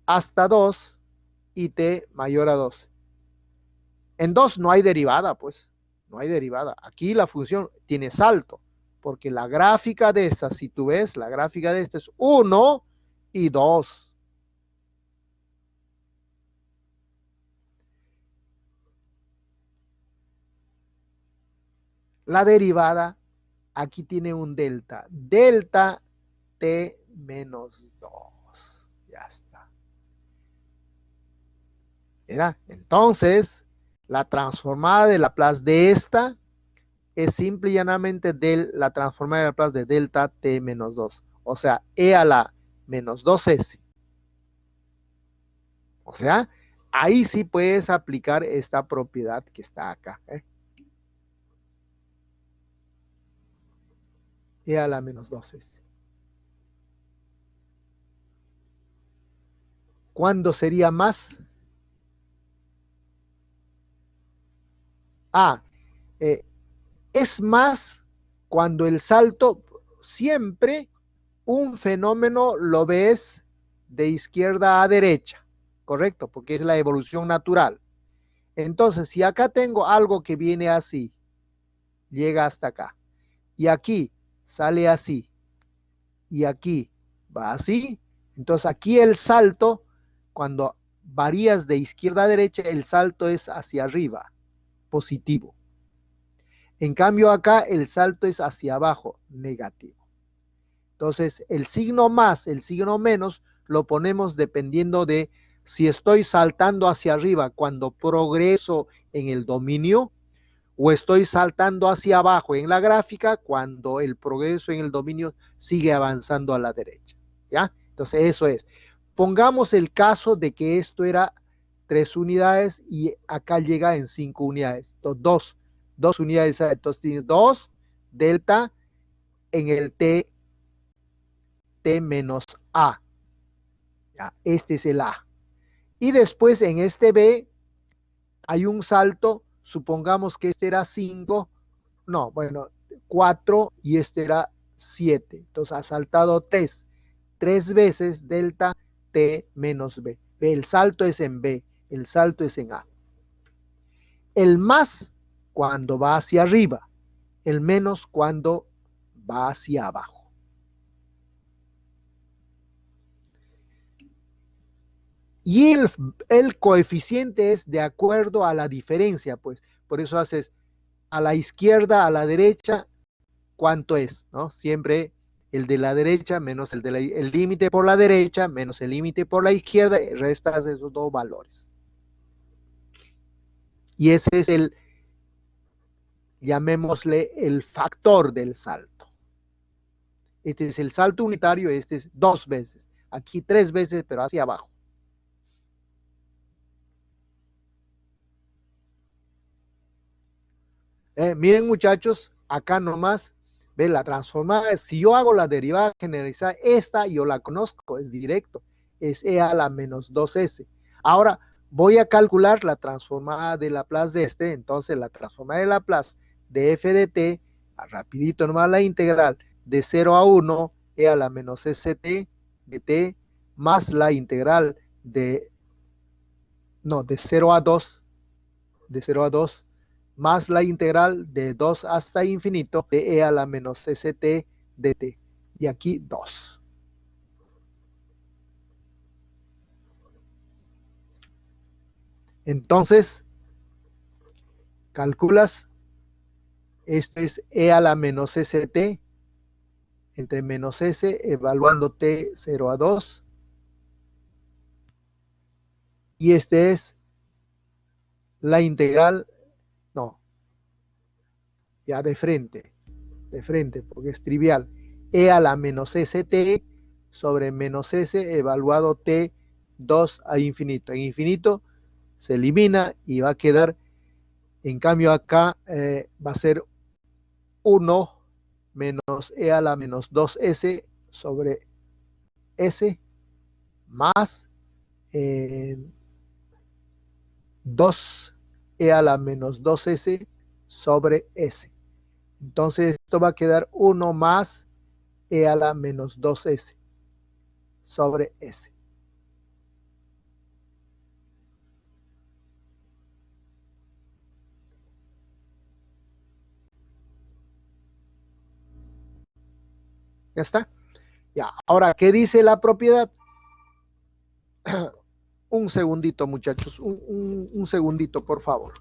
hasta 2 y t mayor a 2. En 2 no hay derivada, pues, no hay derivada. Aquí la función tiene salto, porque la gráfica de esta, si tú ves, la gráfica de esta es 1 y 2. La derivada aquí tiene un delta. Delta t menos 2. Ya está. ¿Era? Entonces, la transformada de Laplace de esta es simple y llanamente la transformada de Laplace de delta t menos 2. O sea, e a la menos 2s. O sea, ahí sí puedes aplicar esta propiedad que está acá. E a la menos 2s. ¿Cuándo sería más? Ah, eh, es más cuando el salto siempre un fenómeno lo ves de izquierda a derecha, ¿correcto? Porque es la evolución natural. Entonces, si acá tengo algo que viene así, llega hasta acá, y aquí sale así, y aquí va así, entonces aquí el salto, cuando varías de izquierda a derecha, el salto es hacia arriba, positivo. En cambio acá el salto es hacia abajo, negativo. Entonces el signo más, el signo menos, lo ponemos dependiendo de si estoy saltando hacia arriba cuando progreso en el dominio o estoy saltando hacia abajo en la gráfica cuando el progreso en el dominio sigue avanzando a la derecha. ¿Ya? Entonces eso es. Pongamos el caso de que esto era 3 unidades y acá llega en 5 unidades. Entonces, dos unidades. Entonces tiene 2 delta en el t menos a. ¿Ya? Este es el a. Y después en este b hay un salto. Supongamos que este era 5. No, bueno, 4 y este era 7. Entonces ha saltado 3. 3 veces delta t menos b. El salto es en b, el salto es en a. El más cuando va hacia arriba, el menos cuando va hacia abajo. Y el coeficiente es de acuerdo a la diferencia, pues. Por eso haces a la izquierda, a la derecha, ¿cuánto es? ¿No? Siempre el de la derecha menos el límite por la derecha menos el límite por la izquierda, restas esos dos valores. Y ese es el, llamémosle, el factor del salto. Este es el salto unitario, este es 2 veces. Aquí 3 veces, pero hacia abajo. Miren muchachos, acá nomás, ven la transformada. Si yo hago la derivada generalizada, esta yo la conozco, es directo. Es e a la menos 2s. Ahora voy a calcular la transformada de Laplace de este. Entonces la transformada de Laplace de f de t, rapidito nomás la integral de 0 a 1, e a la menos st de t, más la integral de 0 a 2, de 0 a 2, más la integral de 2 hasta infinito de e a la menos st de t. Y aquí 2. Entonces, calculas, esto es e a la menos st entre menos S, evaluando T 0 a 2. Y este es la integral, no, ya de frente, porque es trivial. E a la menos st sobre menos s evaluado t 2 a infinito. En infinito se elimina y va a quedar, en cambio acá va a ser 1 menos e a la menos 2s sobre s más 2e a la menos 2s sobre s. Entonces esto va a quedar 1 más e a la menos 2s sobre s. ¿Ya está? Ya. Ahora, ¿qué dice la propiedad? Un segundito, muchachos. Un segundito, por favor.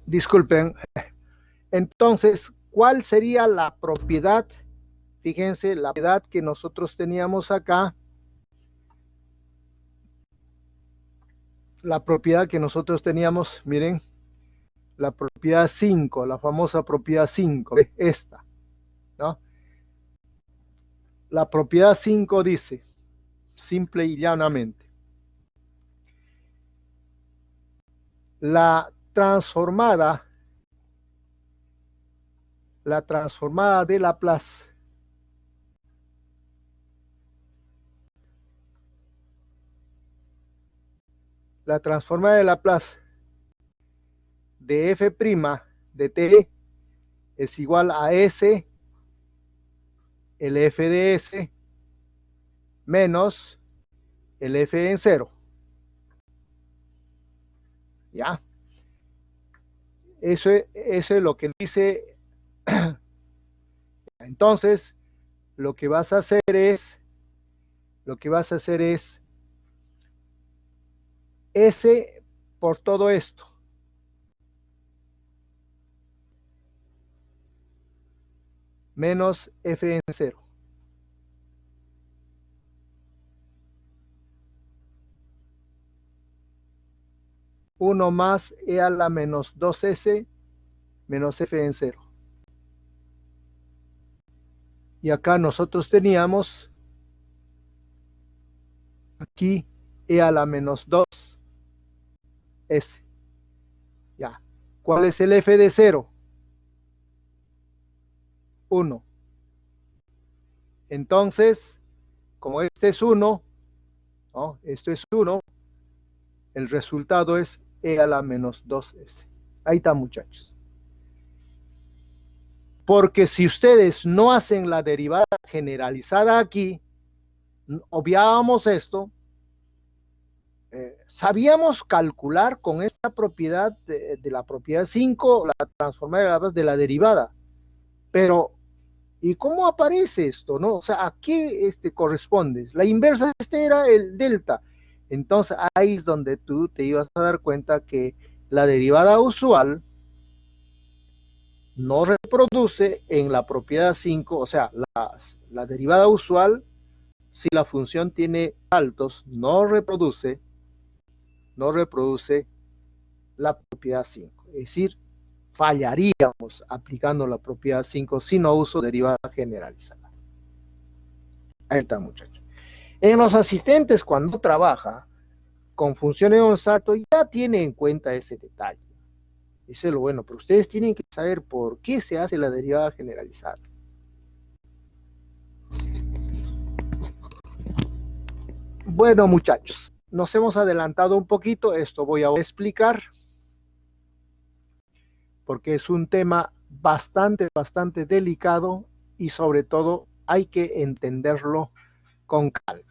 Disculpen. Entonces, ¿cuál sería la propiedad? Fíjense, la propiedad que nosotros teníamos acá. La propiedad que nosotros teníamos, miren, la propiedad 5, la famosa propiedad 5, esta, ¿no? La propiedad 5 dice, simple y llanamente, la transformada de Laplace de f' de t es igual a s, el f de s, menos el f en 0. ¿Ya? Eso es lo que dice. Entonces, lo que vas a hacer es S por todo esto. Menos f en 0. Uno más e a la menos 2s menos f en 0. Y acá nosotros teníamos aquí e a la menos 2s. Ya. ¿Cuál es el f de 0? 1. Entonces, como este es 1, ¿no? Esto es 1, el resultado es e a la menos 2s. Ahí está, muchachos. Porque si ustedes no hacen la derivada generalizada aquí, obviábamos esto, sabíamos calcular con esta propiedad de la propiedad 5, la transformada de la derivada. Pero, ¿y cómo aparece esto? ¿No? O sea, ¿a qué corresponde? La inversa era el delta. Entonces, ahí es donde tú te ibas a dar cuenta que la derivada usual no reproduce en la propiedad 5, o sea, la derivada usual, si la función tiene altos, no reproduce la propiedad 5. Es decir, fallaríamos aplicando la propiedad 5 si no uso derivada generalizada. Ahí está, muchachos. En los asistentes, cuando trabaja con funciones de salto, ya ya tiene en cuenta ese detalle. Eso es lo bueno, pero ustedes tienen que saber por qué se hace la derivada generalizada. Bueno, muchachos, nos hemos adelantado un poquito, esto voy a explicar, porque es un tema bastante delicado y sobre todo hay que entenderlo con calma.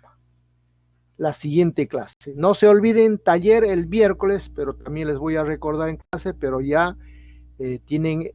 La siguiente clase. No se olviden, taller el miércoles, pero también les voy a recordar en clase, pero ya tienen